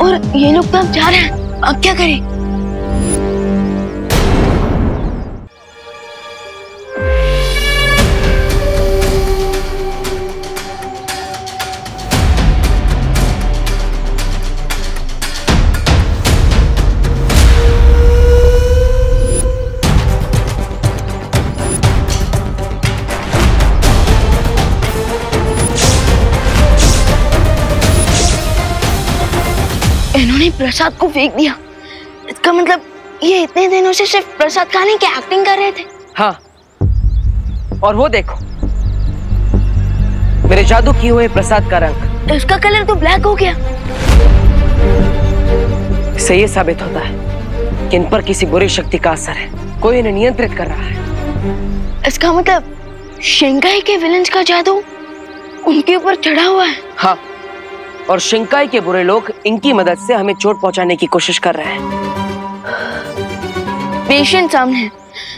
और ये लोग तो अब जा रहे हैं। अब क्या करें? इन्होंने प्रसाद को फेंक दिया। इसका मतलब ये इतने दिनों से सिर्फ प्रसाद खाने की एक्टिंग कर रहे थे। हाँ, और वो देखो मेरे जादू किए हुए प्रसाद का रंग, इसका कलर तो ब्लैक हो गया। इससे ये साबित होता है कि इन पर किसी बुरी शक्ति का असर है, कोई इन्हें नियंत्रित कर रहा है। इसका मतलब शिंकाई के विलेंस का जादू उनके ऊपर चढ़ा हुआ है। हाँ, और शिंकाई के बुरे लोग इनकी मदद से हमें चोट पहुंचाने की कोशिश कर रहे हैं। पेशेंट सामने है,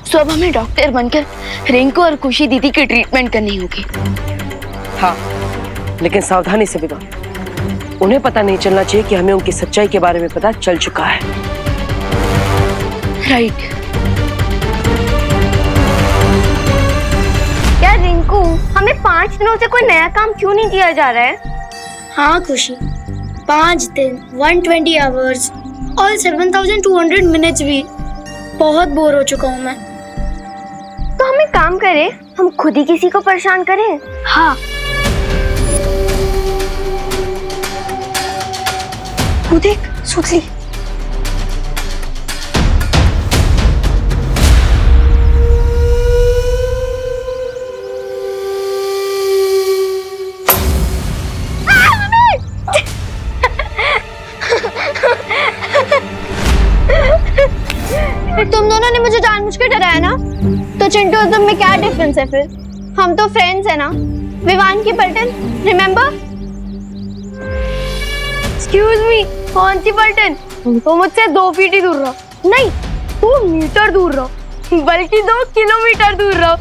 सो अब हमें डॉक्टर बनकर रिंकू और खुशी दीदी की ट्रीटमेंट करनी होगी। हाँ, लेकिन सावधानी से विवान। उन्हें पता नहीं चलना चाहिए कि हमें उनकी सच्चाई के बारे में पता चल चुका है। राइट। यार रिंकू, हमें 5 दिनों से कोई नया काम क्यों नहीं दिया जा रहा है? हाँ खुशी, 5 दिन 120 आवर्स और 7200 मिनट्स भी बहुत बोर हो चुका हूँ मैं। तो हम एक काम करें, हम खुद ही किसी को परेशान करें। हाँ, खुद एक सोच ली। तुम दोनों ने मुझे जानबूझ के डराया ना? तो चिंटू और तुम में क्या डिफरेंस है फिर? हम तो फ्रेंड्स है ना। विवान की पलटन रिमेम्बर? एक्सक्यूज मी, कौन सी पलटन? तो मुझसे 2 फीट ही दूर रहो। नहीं, 2 मीटर दूर रहो, बल्कि 2 किलोमीटर दूर रहो।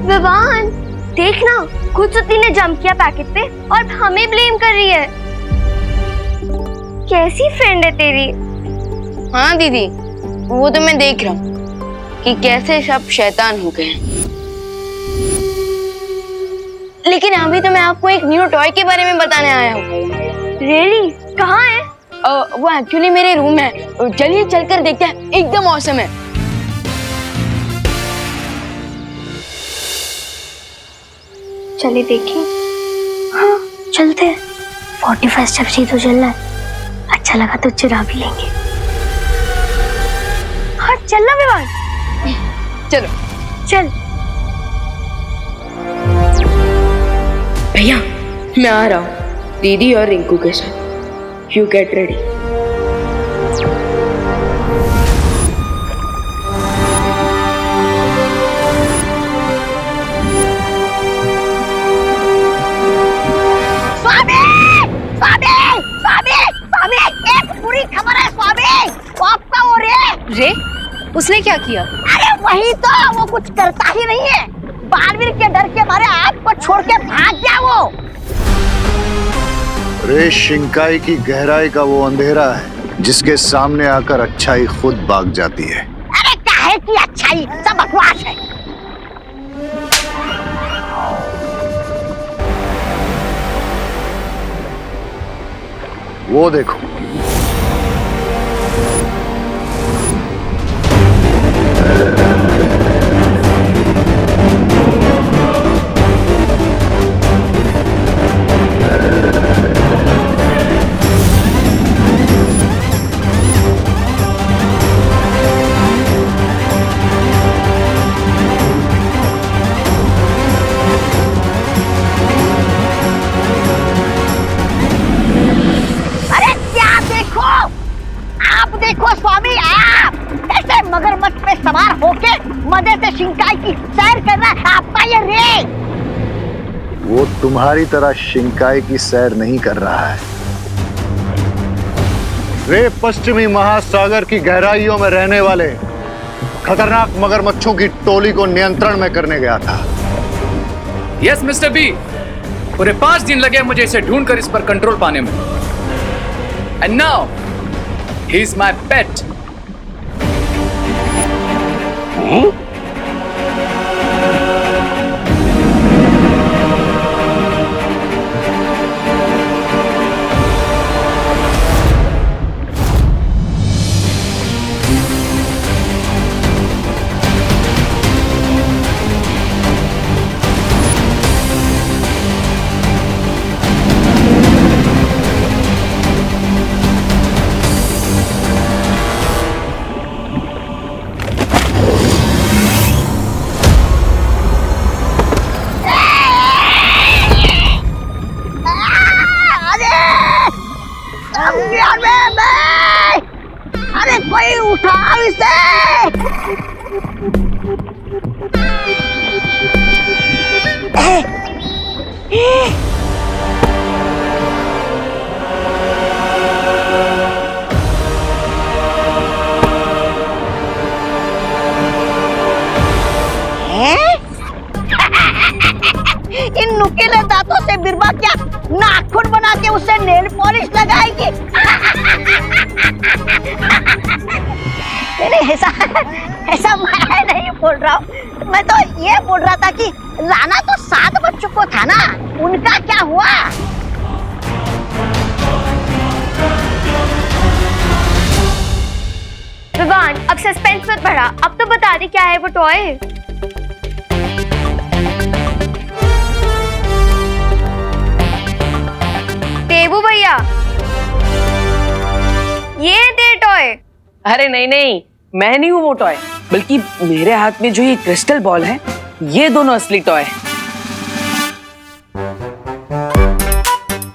विवान देखना, खुद सुती ने जंप किया पैकेट पे और हमें ब्लेम कर रही है। कैसी फ्रेंड है तेरी? हाँ दीदी, वो तो मैं देख रहा हूँ कि कैसे सब शैतान हो गए हैं। लेकिन अभी तो मैं आपको एक न्यू टॉय के बारे में बताने आया हूँ। रियली? कहाँ है? वो एक्चुअली मेरे रूम में है। चलिए चलकर देखते हैं, एकदम औसम है। चलिए देखिए। हाँ चलते हैं। 45 स्टेप्स ही तो चलना है। अच्छा लगा तो चुरा भी लेंगे। हाँ चलना विवान। चलो चल। भैया मैं आ रहा हूँ दीदी और रिंकू के साथ। You get ready. बुरी खबर है स्वामी। वो आपका वो रे उसने क्या किया? अरे वही तो, वो कुछ करता ही नहीं है। बालवीर के डर के मारे आपको छोड़ के भाग गया वो। रे शिंकाई की गहराई का वो अंधेरा है जिसके सामने आकर अच्छाई खुद भाग जाती है। अरे काहे की अच्छाई, सब बकवास है। वो देखो, स्वामी आप कैसे मगरमच्छ पे सवार होके मजे से शिंकाई की सैर कर रहा है आपका ये रे। वो तुम्हारी तरह शिंकाई की सैर नहीं कर रहा है। रे पश्चिमी महासागर की गहराइयों में रहने वाले खतरनाक मगरमच्छों की टोली को नियंत्रण में करने गया था। यस मिस्टर बी, पूरे 5 दिन लगे मुझे इसे ढूंढकर इस पर कंट्रोल पाने में। And now he is my पेट। अरे कोई उठाओ इसे। इन नुकीले दांतों से बिरबा क्या नाखून बना के उसे नेल पॉलिश लगाएगी? नहीं, ऐसा मैं नहीं बोल रहा हूँ। मैं तो ये बोल रहा था कि लाना तो 7 बच्चों को था ना, उनका क्या हुआ? विवान अब सस्पेंस मत बढ़ा, अब तो बता दे क्या है वो टॉय। देबू भैया ये दे टॉय। अरे नहीं नहीं, मैं नहीं हूँ वो टॉय, बल्कि मेरे हाथ में जो ये क्रिस्टल बॉल है, ये दोनों असली टॉय है।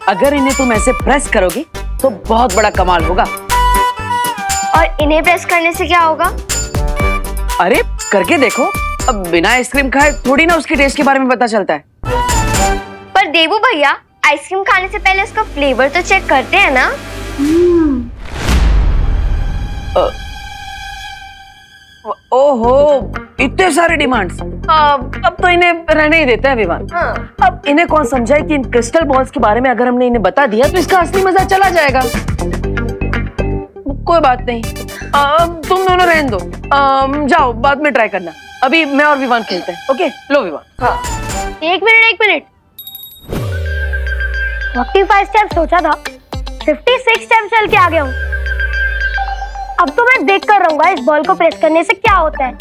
अगर इन्हें तुम ऐसे प्रेस करोगी तो बहुत बड़ा कमाल होगा। और इन्हें प्रेस करने से क्या होगा? अरे करके देखो, अब बिना आइसक्रीम खाए थोड़ी ना उसके टेस्ट के बारे में पता चलता है। पर देवू भैया, आइसक्रीम खाने से पहले उसका फ्लेवर तो चेक करते हैं ना? ओहो, इतने सारे डिमांड्स। अब तो इन्हें रहने ही देते हैं विवान। अब इन्हें कौन समझाए कि इन क्रिस्टल बॉल्स के बारे में अगर हमने इन्हें बता दिया तो इसका असली मजा चला जाएगा। कोई बात नहीं, तुम दोनों रहने दो, जाओ बाद में ट्राई करना। अभी मैं और विवान खेलते हैं। ओके लो विवान। हाँ। एक मिनट 45 स्टेप सोचा था, 56 स्टेप चल के आ गया हूँ। अब तो मैं देख कर रहूंगा इस बॉल को प्रेस करने से क्या होता है।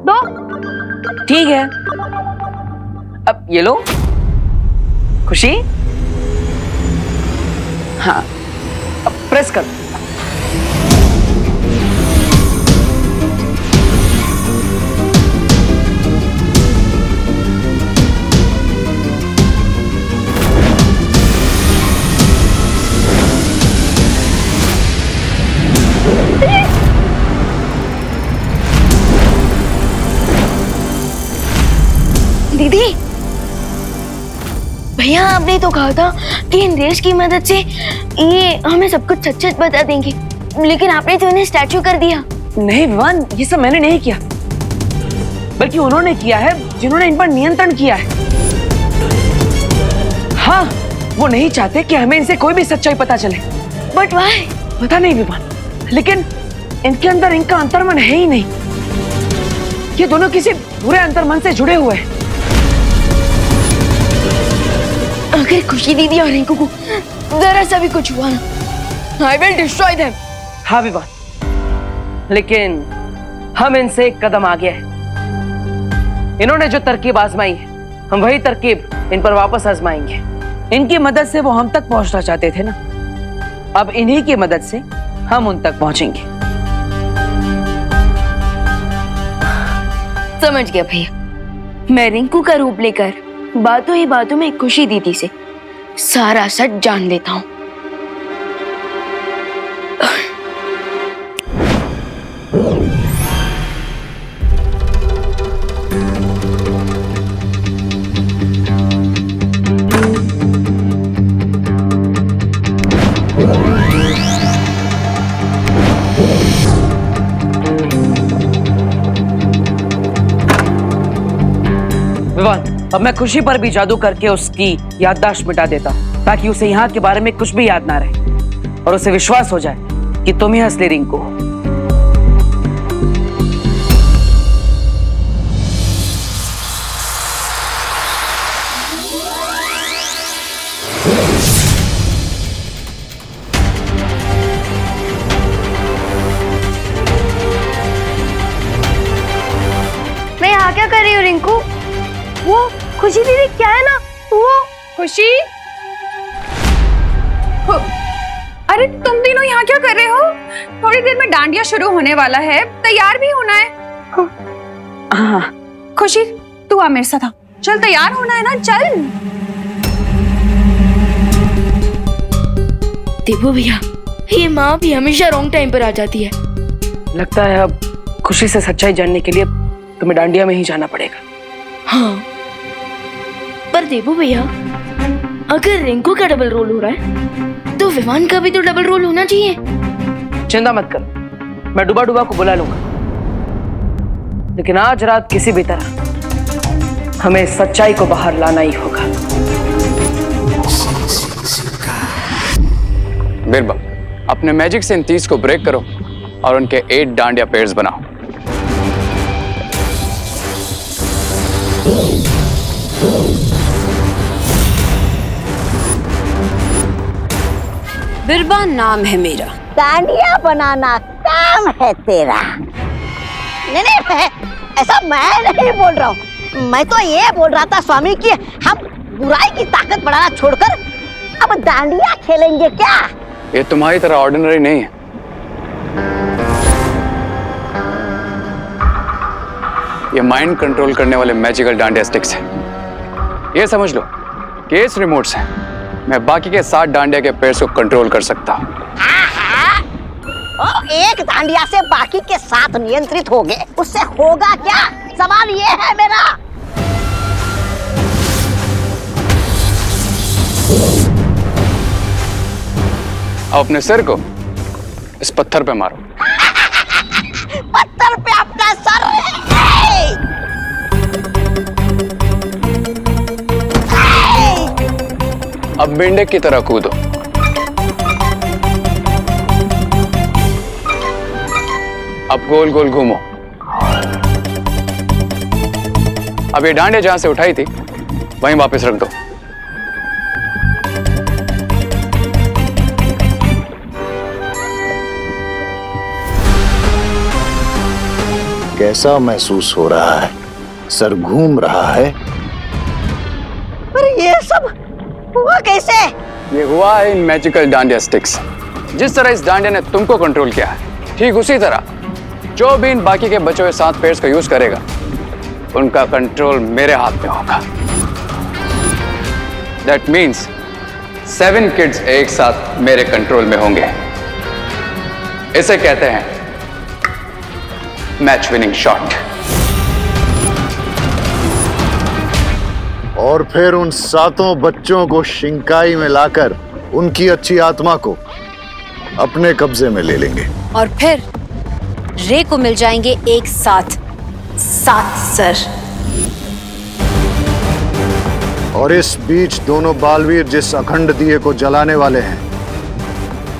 दो। ठीक है, अब ये लो खुशी। हाँ, अब प्रेस कर। दीदी, भैया आपने तो कहा था कि इन रेस की मदद से ये हमें सब कुछ सच-सच बता देंगे, लेकिन आपने तो इन्हें स्टैचू कर दिया। नहीं विवान, ये सब मैंने नहीं किया, बल्कि उन्होंने किया है जिन्होंने इन पर नियंत्रण किया है। हाँ, वो नहीं चाहते कि हमें इनसे कोई भी सच्चाई पता चले। But why? पता नहीं विवान, लेकिन इनके अंदर इनका अंतर्मन है ही नहीं। ये दोनों किसी बुरे अंतर्मन से जुड़े हुए हैं। अगर खुशी दीदी और रिंकू को जरा सा भी कुछ हुआ ना, I will destroy them। हाँ विवान, लेकिन हम इनसे एक कदम आगे हैं। इन्होंने जो तरकीब आजमाई है, हम वही तरकीब इन पर वापस आजमाएंगे। इनकी मदद से वो हम तक पहुंचना चाहते थे ना, अब इन्हीं की मदद से हम उन तक पहुंचेंगे। समझ गया भैया, मैं रिंकू का रूप लेकर बातों ही बातों में खुशी दीदी से सारा सच जान लेता हूँ। विवान, अब मैं खुशी पर भी जादू करके उसकी याददाश्त मिटा देता हूँ, ताकि उसे यहाँ के बारे में कुछ भी याद ना रहे और उसे विश्वास हो जाए कि तुम ही असली रिंकू हो। मैं यहाँ क्या कर रही हूँ रिंकू? वो खुशी दीदी क्या है ना, वो खुशी। अरे तुम तीनों यहाँ क्या कर रहे हो? थोड़ी देर में डांडिया शुरू होने वाला है, तैयार भी होना है। हाँ। खुशी तू आ मेरे साथ आ, चल तैयार होना है ना, चल। देवू भैया, ये माँ भी हमेशा रॉन्ग टाइम पर आ जाती है। लगता है अब खुशी से सच्चाई जानने के लिए तुम्हें डांडिया में ही जाना पड़ेगा। हाँ, पर देवू भैया, अगर रिंकू का डबल रोल हो रहा है तो विवान का भी तो डबल रोल होना चाहिए। चिंता मत कर, मैं डुबा डुबा को बुला लूंगा, लेकिन आज रात किसी भी तरह हमें सच्चाई को बाहर लाना ही होगा। बिरबल, अपने मैजिक से इन 30 को ब्रेक करो और उनके 8 डांडिया पेयर्स बनाओ। बिरबा नाम है मेरा। डांडिया बनाना काम है तेरा। नहीं, ऐसा मैं नहीं बोल रहा हूँ। मैं तो ये बोल रहा था स्वामी कि हम बुराई की ताकत बढ़ाना छोड़कर अब डांडिया खेलेंगे क्या? ये तुम्हारी तरह ऑर्डिनरी नहीं है। ये माइंड कंट्रोल करने वाले मैजिकल डांडिया स्टिक्स हैं। ये समझ लो कि इस रिमोट से मैं बाकी के 7 डांडिया के पेयर्स को कंट्रोल कर सकता हूँ। एक डांडिया से बाकी के 7 नियंत्रित हो गए, उससे होगा क्या? सवाल ये है मेरा। अपने सिर को इस पत्थर पे मारो। पत्थर पे अपना सर। अब मेंढक की तरह कूदो। अब गोल गोल घूमो। अब ये डांडिया जहां से उठाई थी वहीं वापस रख दो। कैसा महसूस हो रहा है? सर घूम रहा है? पर ये सब हुआ कैसे? ये हुआ है इन मैजिकल डांडिया स्टिक्स। जिस तरह इस डांडिया ने तुमको कंट्रोल किया है, ठीक उसी तरह जो भी इन बाकी के बचे हुए 7 पेयर्स का यूज करेगा, उनका कंट्रोल मेरे हाथ में होगा। That means 7 किड्स एक साथ मेरे कंट्रोल में होंगे। इसे कहते हैं मैच विनिंग शॉट। और फिर उन 7 बच्चों को शिंकाई में लाकर उनकी अच्छी आत्मा को अपने कब्जे में ले लेंगे। और फिर रे को मिल जाएंगे एक साथ 7 सर। और इस बीच दोनों बालवीर जिस अखंड दिए को जलाने वाले हैं,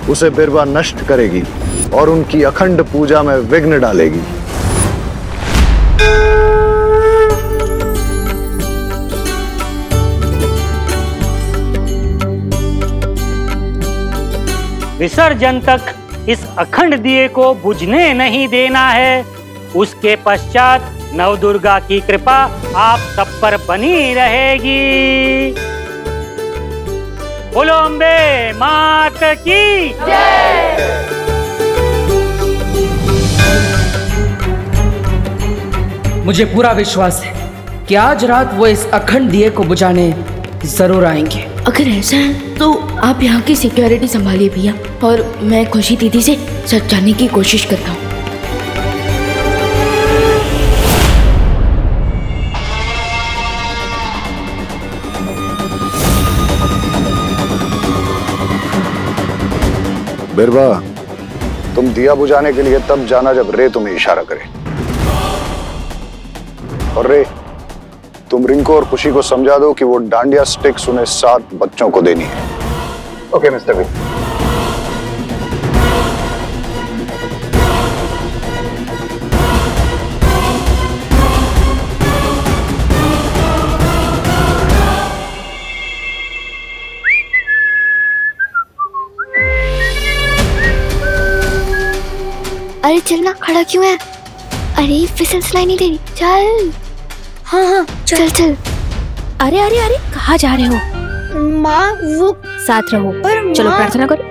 उसे बिरबा नष्ट करेगी और उनकी अखंड पूजा में विघ्न डालेगी। विसर्जन तक इस अखंड दिए को बुझने नहीं देना है। उसके पश्चात नवदुर्गा की कृपा आप सब पर बनी रहेगी। बोलो अम्बे मात की जय। मुझे पूरा विश्वास है कि आज रात वो इस अखंड दिए को बुझाने जरूर आएंगे। अगर ऐसा है तो आप यहाँ की सिक्योरिटी संभालिए भैया, और मैं खुशी दीदी से सच जानने की कोशिश करता हूँ। बिरबा, तुम दिया बुझाने के लिए तब जाना जब रे तुम्हें इशारा करे। और रे, तुम रिंकू और खुशी को समझा दो कि वो डांडिया स्टिक्स उन्हें 7 बच्चों को देनी है। Okay mister B. अरे चलना, खड़ा क्यों है? अरे फिसल सुनाई नहीं दे रही, चल। हाँ चल चल। अरे अरे अरे कहाँ जा रहे हो? माँ वो साथ रहो, चलो प्रार्थना करो।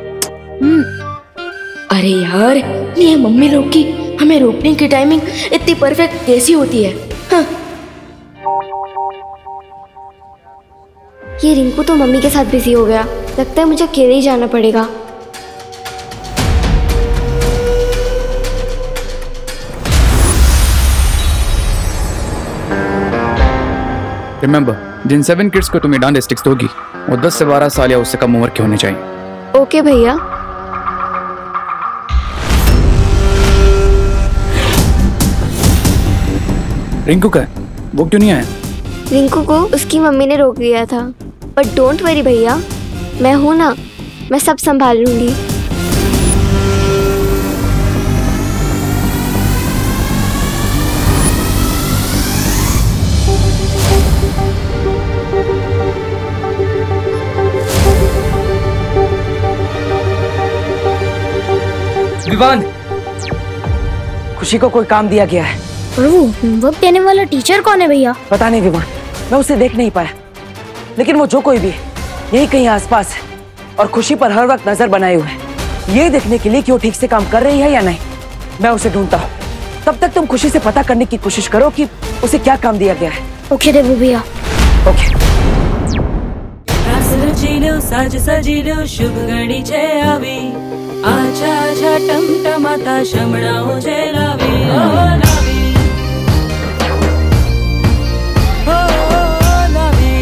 अरे यार, ये मम्मी लोग की हमें रोकने की टाइमिंग इतनी परफेक्ट कैसी होती है? हाँ। ये रिंकू तो मम्मी के साथ बिजी हो गया, लगता है मुझे अकेले ही जाना पड़ेगा। रिमेंबर, जिन 7 किड्स को तुम्हें डांडिया स्टिक्स दोगी वो 10 से 12 साल या उससे कम उम्र के होने चाहिए। ओके भैया। रिंकू का वो क्यों नहीं आया? रिंकू को उसकी मम्मी ने रोक लिया था, बट डोंट वरी भैया, मैं हूं ना, मैं सब संभाल लूंगी। विवान, खुशी को कोई काम दिया गया है। और वो होमवर्क देने वाला टीचर कौन है भैया? पता नहीं विवान, मैं उसे देख नहीं पाया, लेकिन वो जो कोई भी है यही कहीं आसपास है और खुशी पर हर वक्त नजर बनाए हुए है, ये देखने के लिए कि वो ठीक से काम कर रही है या नहीं। मैं उसे ढूंढता हूँ, तब तक तुम खुशी से पता करने की कोशिश करो कि उसे क्या काम दिया गया है। ओके देवू भैया। ओके। आइलो साज सजिलो शुभ घड़ी छे आवी आछा आछा टमटमाता शमणाओ जे लावी ओ लावी ओ लावी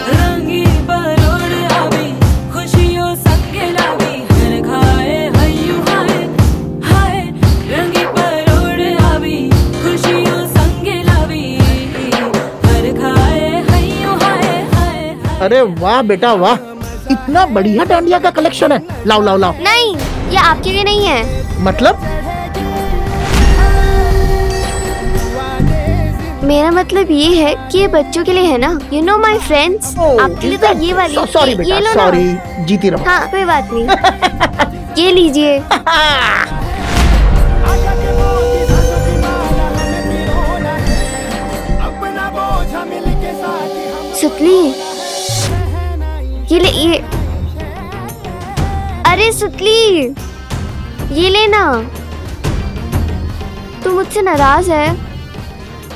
रंगी परोड़ आवी खुशियों संगे लावी हर खाए हयू हाय हाय रंगी परोड़ आवी खुशियों संगे लावी हर खाए हयू हाय हाय। अरे वाह बेटा वाह, इतना बढ़िया डांडिया का कलेक्शन है। लाओ लाओ लाओ। नहीं, ये आपके लिए नहीं है। मतलब? मेरा मतलब ये है कि ये बच्चों के लिए है ना। यू नो माई फ्रेंड्स, आपके लिए तो ये वाली। सॉरी बेटा, ये लो ना। सॉरी, जीती रहो। हाँ कोई बात नहीं। ये लीजिए। सुतली, ये ले ये। अरे सुतली, ये लेना। तू मुझसे नाराज है?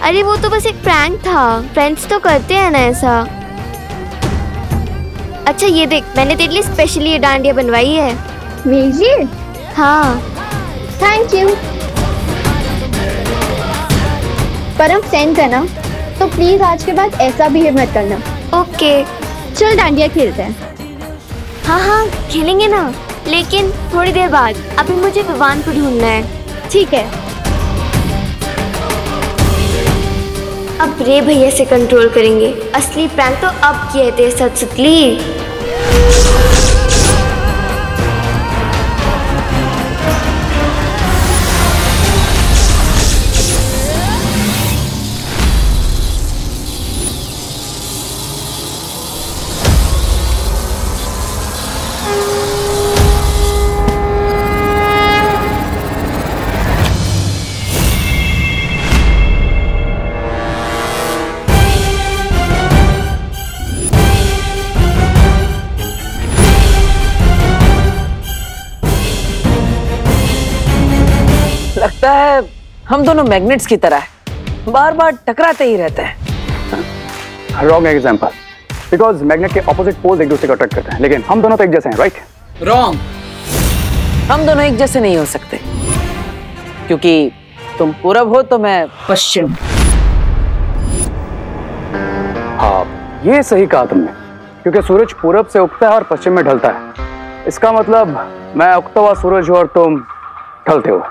अरे वो तो बस एक प्रैंक था, फ्रेंड्स तो करते हैं ना ऐसा। अच्छा ये देख, मैंने तेरे लिए स्पेशली ये डांडिया बनवाई है। मेरे लिए? हाँ। Thank you. पर हम फ्रेंड्स है ना, तो प्लीज आज के बाद ऐसा बिहेव मत करना। ओके चल डांडिया खेलते हैं। हाँ हाँ खेलेंगे ना, लेकिन थोड़ी देर बाद। अभी मुझे विवान को ढूंढना है। ठीक है। अब रे भैया से कंट्रोल करेंगे। असली प्रैंक तो अब किए थे सच सुतली। लगता है हम दोनों मैग्नेट्स की तरह हैं, बार बार टकराते ही रहते हैं। रॉन्ग एग्जाम्पल, बिकॉज मैग्नेट के ऑपोजिट पोल्स एक दूसरे को अट्रैक्ट करते हैं, लेकिन हम दोनों तो एक जैसे हैं, राइट? रॉन्ग, हम दोनों एक जैसे नहीं हो सकते, क्योंकि तुम पूरब हो तो मैं पश्चिम। हाँ ये सही कहा तुमने, क्योंकि सूरज पूरब से उगता है और पश्चिम में ढलता है। इसका मतलब मैं उगता हुआ सूरज हूँ और तुम ढलते हो।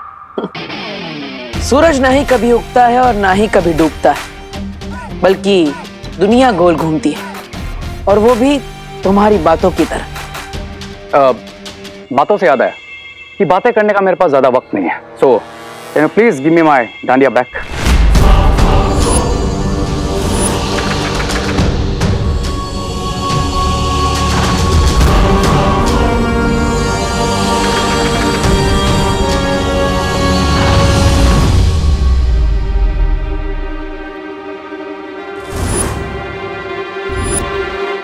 सूरज ना ही कभी उगता है और ना ही कभी डूबता है, बल्कि दुनिया गोल घूमती है, और वो भी तुम्हारी बातों की तरह। बातों से याद आया कि बातें करने का मेरे पास ज्यादा वक्त नहीं है, so can you please give me my dandiya back.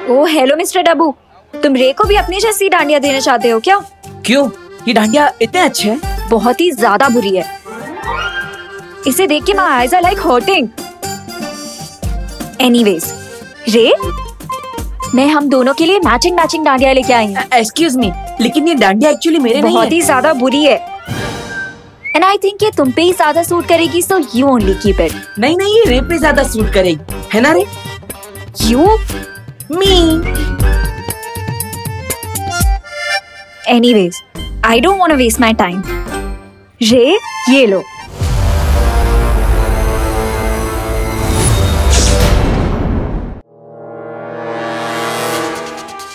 Oh hello mister Dabbu, तुम रे को भी अपनी जैसी डांडिया देना चाहते हो क्या? क्यों? ये डांडिया इतने अच्छे हैं? बहुत ही ज्यादा बुरी है। इसे देख के my eyes are like hurting. Anyways रे, मैं हम दोनों के लिए मैचिंग डांडिया लेके आई हूँ। एक्सक्यूज मी, लेकिन ये डांडिया एक्चुअली मेरे नहीं है। बहुत ही ज्यादा बुरी है, एंड आई थिंक ये तुम पे ही ज्यादा सूट करेगी, so you only keep it. नहीं नहीं, ये रे पे ज्यादा सूट करेगी, है ना रे? You Me. Anyways, I don't want to waste my time. रे, ये लो।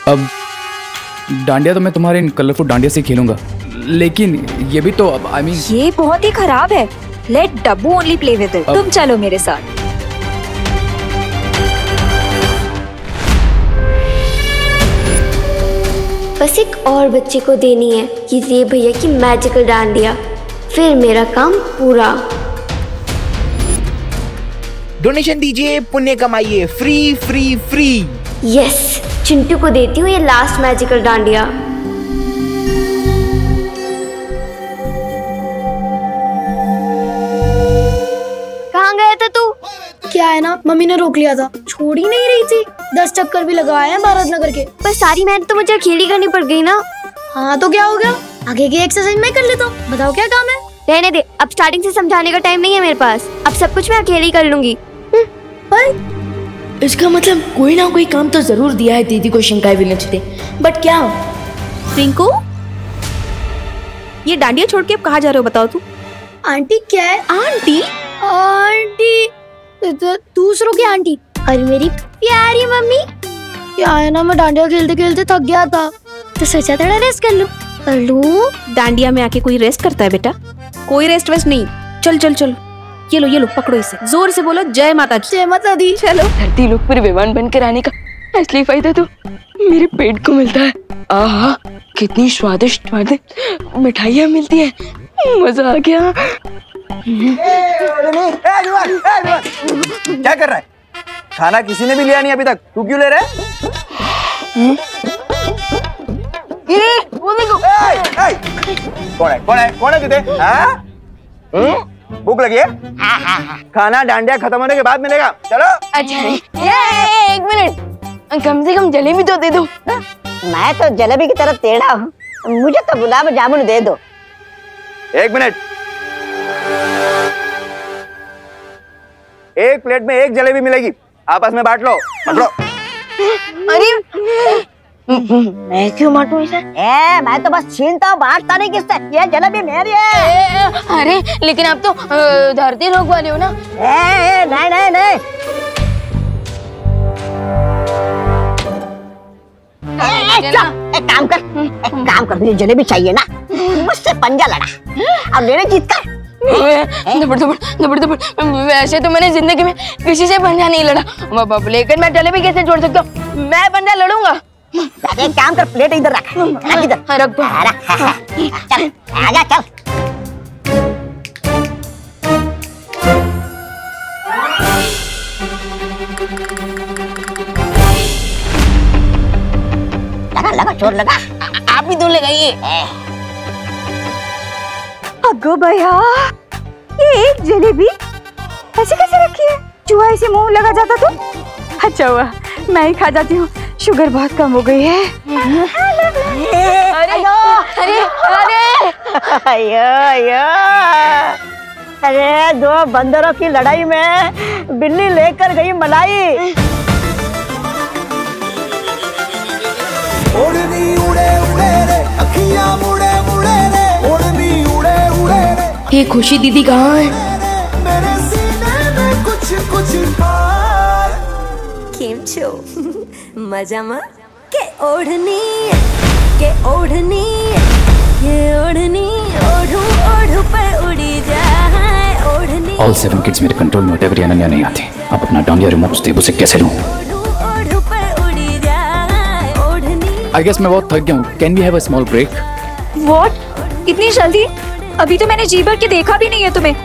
अब डांडिया तो मैं तुम्हारे इन कलरफुल डांडिया से खेलूंगा, लेकिन ये भी तो अब I mean... ये बहुत ही खराब है। Let Dabbu only play with it. तुम चलो मेरे साथ। बस एक और बच्चे को देनी है ये रे भैया की मैजिकल डांडिया, फिर मेरा काम पूरा। डोनेशन दीजिए, पुण्य कमाइए, free free free. Yes, Chintu को देती हूँ ये लास्ट मैजिकल डांडिया। क्या है ना, मम्मी ने रोक लिया था, छोड़ ही नहीं रही थी। 10 चक्कर भी लगाए हैं भारत नगर के, पर सारी मेहनत तो मुझे अकेली करनी पड़ गई ना। हाँ तो क्या हो गया, आगे की एक्सरसाइज मैं कर लेता हूँ। बताओ क्या काम है? रहने दे, अब स्टार्टिंग से समझाने का टाइम नहीं है मेरे पास। अब सब कुछ मैं अकेली कर लूंगी। पर इसका मतलब कोई ना कोई काम तो जरूर दिया है दीदी को शिंकाई विलेज ने, बट क्या? रिंकू, ये डांडिया छोड़ के अब कहाँ जा रहे हो बताओ तू? आंटी क्या है? आंटी? आंटी दूसरों की आंटी। अरे मेरी प्यारी मम्मी, क्या है ना, मैं डांडिया खेलते खेलते थक गया था तो सोचा थोड़ा रेस्ट कर लूं। डांडिया में आके कोई रेस्ट करता है बेटा? कोई रेस्ट वेस्ट नहीं। चल चल चल, ये लो पकड़ो इसे, जोर से बोलो जय माता दी। जय माता दी। चलो। धरती लोक पर विमान बनकर आने का असली फायदा तो मेरे पेट को मिलता है। आहा, कितनी स्वादिष्ट मिठाइयाँ मिलती है, मजा आ गया। क्या कर रहा है? खाना किसी ने भी लिया नहीं अभी तक, तू क्यों ले रहा है? कौन है तुझे? भूख लगी है? खाना डांडिया खत्म होने के बाद मिलेगा। चलो। अच्छा, एक मिनट, कम से कम जलेबी तो दे दो। मैं तो जलेबी की तरफ टेढ़ा हूँ, मुझे तो गुलाब जामुन दे दो। एक मिनट, एक प्लेट में एक जलेबी मिलेगी, आपस में बांट लो। पकड़ो। अरे मैं क्यों बांटू इसे? मैं तो बस छीनता हूँ, बांटता नहीं किससे। ये जलेबी मेरी है। अरे लेकिन आप तो धरती लोक वाले हो ना। नहीं। एक काम कर, मुझे जलेबी चाहिए ना, मुझसे पंजा लड़ा, अब लेने जीत कर। दबड़। वैसे तो मैंने जिंदगी में किसी से पंजा नहीं लड़ा, लेकिन मैं जलेबी कैसे छोड़ सकता हूँ? मैं पंजा लड़ूंगा। एक काम कर, प्लेट इधर रख। इधर रख दो। चल आजा, चल। लगा चोर लगा। आप भी दो लगाइए। अगो भैया, ये एक जलेबी ऐसे कैसे रखी है? चूहा इसे मुंह लगा जाता तो? अच्छा हुआ मैं ही खा जाती हूँ, शुगर बहुत कम हो गई है। अरे दो बंदरों की लड़ाई में बिल्ली लेकर गई मलाई। उड़नी उड़े उड़े रे, अखियां मुड़े मुड़े रे, उड़नी उड़े उड़े रे। ये खुशी दीदी कहाँ है? मेरे सीने में कुछ खार। केम छो मजामा के ओढ़नी ओढ़ू ओढ़ू पर उड़ी जाए ओढ़नी। All 7 kids मेरे कंट्रोल में, whatever अनन्या नहीं आती। अब अपना डांडिया रिमोट उस देबू से कैसे लूं? I guess मैं बहुत थक गया हूँ। Can we have a small break? What? इतनी जल्दी? अभी तो मैंने जी भर के देखा भी नहीं है तुम्हें।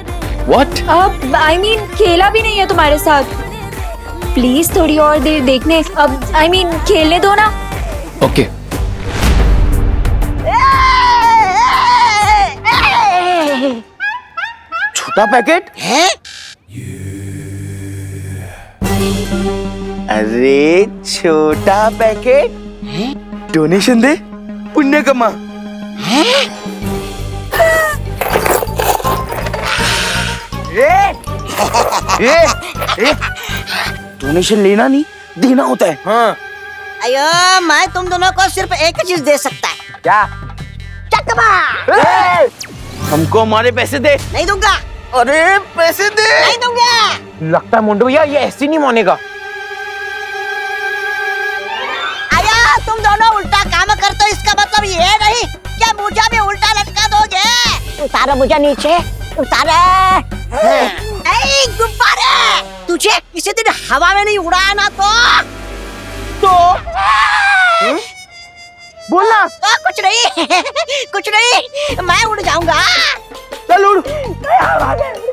What? अब I mean खेला भी नहीं है तुम्हारे साथ। प्लीज थोड़ी और देर देखने, अब I mean खेलने दो ना। Okay. छोटा पैकेट है? अरे छोटा पैकेट, डोनेशन दे, पुण्य कमा। डोनेशन लेना नहीं, देना होता है। हाँ। अयो, मैं तुम दोनों को सिर्फ एक चीज दे सकता है। क्या? चकमा। हमको हमारे पैसे दे। नहीं दूंगा। अरे पैसे दे। नहीं दूंगा। लगता है मुंडू भैया ये ऐसे नहीं मानेगा। अया, तुम दोनों उल्टा काम करते हो, इसका मतलब ये नहीं क्या मुझे भी उल्टा लटका दोगे? उतारो मुझे नीचे, उतारो। गुब्बारे, तुझे किसी दिन हवा में नहीं उड़ाया ना तो बोलना। कुछ नहीं, मैं उड़ जाऊंगा। चल उड़। मैं हवा में उड़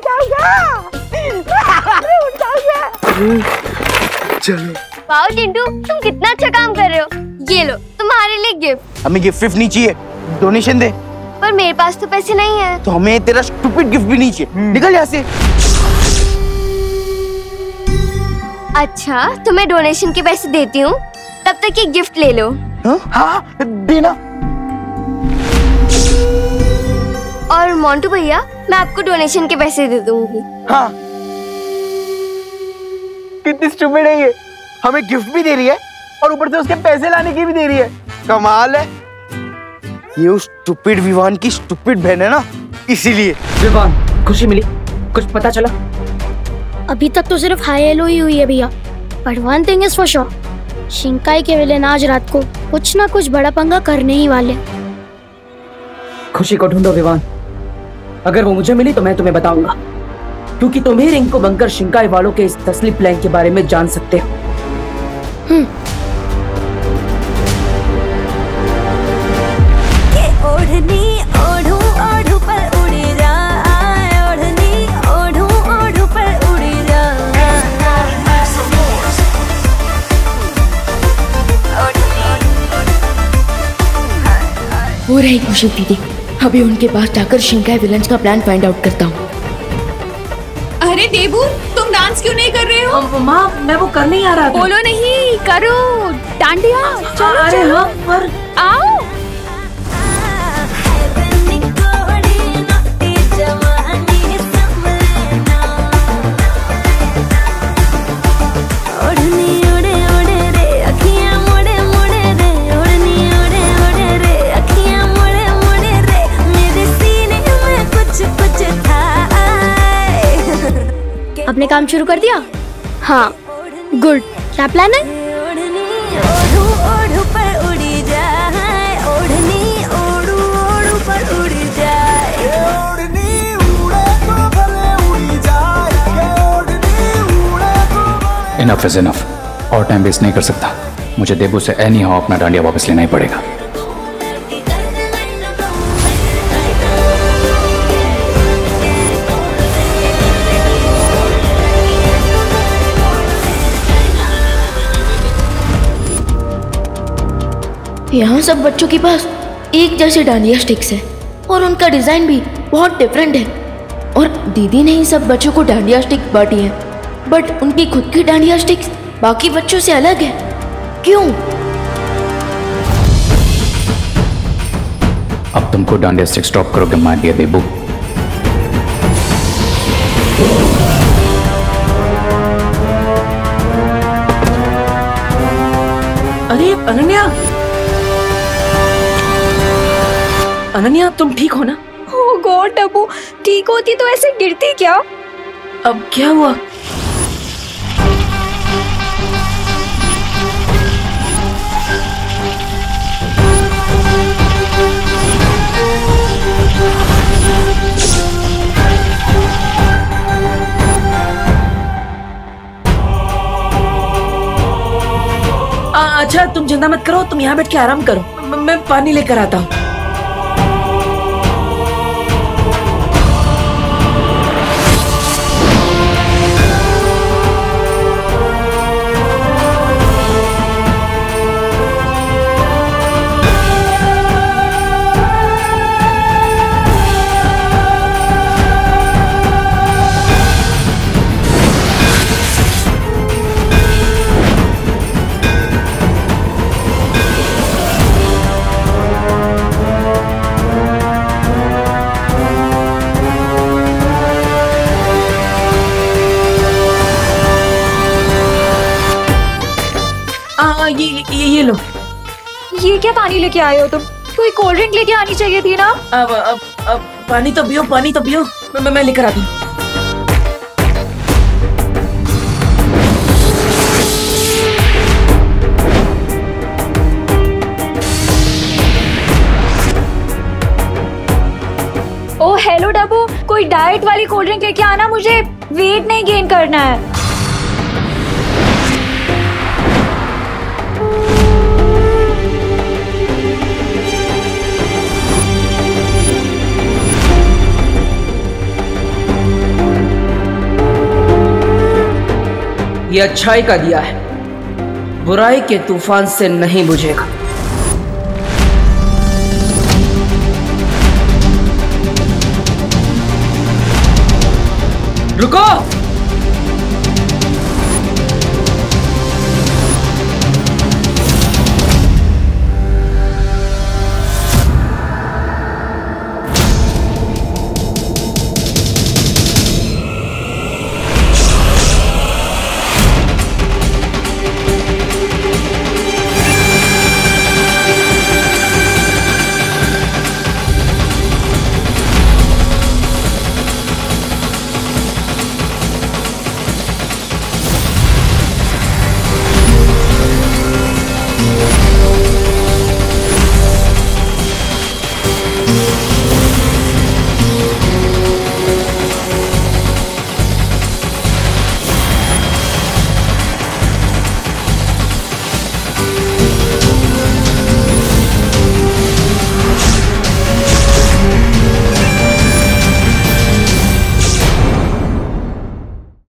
जाऊंगा। चलो। वाओ टिंटू, तुम कितना अच्छा काम कर रहे हो। ये लो तुम्हारे लिए गिफ्ट। हमें गिफ्ट नहीं चाहिए, डोनेशन दे। पर मेरे पास तो पैसे नहीं है। तो हमें तेरा स्टूपिड गिफ्ट भी नहीं चाहिए। निकल यहाँ से। अच्छा तो मैं डोनेशन के पैसे देती हूँ, तब तक ये गिफ्ट ले लो। हाँ देना। और मोंटू भैया मैं आपको डोनेशन के पैसे दे दूंगी। हाँ कितनी स्टूपिड है ये, हमें गिफ्ट भी दे रही है और ऊपर से उसके पैसे लाने की भी दे रही है। कमाल है, ये उस स्टूपिड विवान की स्टूपिड बहन है ना, इसीलिए। विवान खुशी मिली, कुछ पता चला? अभी तक तो सिर्फ हाई हेलो ही हुई है भैया, but one thing is for sure, शिंकाई के विलेन आज रात को कुछ ना कुछ बड़ा पंगा करने ही वाले। खुशी को ढूंढो विवान, अगर वो मुझे मिली तो मैं तुम्हें बताऊंगा, क्योंकि तुम ही रिंग को बनकर शिंकाई वालों के इस असली प्लान के बारे में जान सकते हो। हो रही खुशी दीदी, अभी उनके पास जाकर शिंकाई विलन्स का प्लान फाइंड आउट करता हूँ। अरे देबू, तुम डांस क्यों नहीं कर रहे हो? माँ मैं वो कर नहीं आ रहा था। बोलो नहीं, करो डांडिया। चलो अरे चलो हाँ पर आओ। अपने काम शुरू कर दिया? हाँ गुड। क्या प्लान है? इनफ इज इनफ, और टाइम वेस्ट नहीं कर सकता। मुझे देबू से एनी हाउ अपना डांडिया वापस लेना ही पड़ेगा। यहाँ सब बच्चों के पास एक जैसे डांडिया स्टिक्स है और उनका डिजाइन भी बहुत डिफरेंट है, और दीदी ने ही सब बच्चों को डांडिया स्टिक बांटी है, बट उनकी खुद की डांडिया स्टिक्स बाकी बच्चों से अलग है। क्यों? अब तुमको डांडिया स्टिक स्टॉप करोगे मार दिया देबू। अरे अनन्या, अनन्या तुम ठीक हो ना? ओह गॉड डब्बू, ठीक होती तो ऐसे गिरती क्या? अब क्या हुआ? अच्छा तुम चिंता मत करो, तुम यहाँ बैठ के आराम करो, मैं पानी लेकर आता हूँ। ये लो। ये क्या पानी लेके आए हो तुम? कोई कोल्ड ड्रिंक लेके आनी चाहिए थी ना। अब पानी तो पियो, पानी तो पियो, मैं लेकर आती हूँ। ओह हेलो डब्बू, कोई डाइट वाली कोल्ड ड्रिंक लेके आना, मुझे वेट नहीं गेन करना है। ये अच्छाई का दिया है, बुराई के तूफान से नहीं बुझेगा। रुको।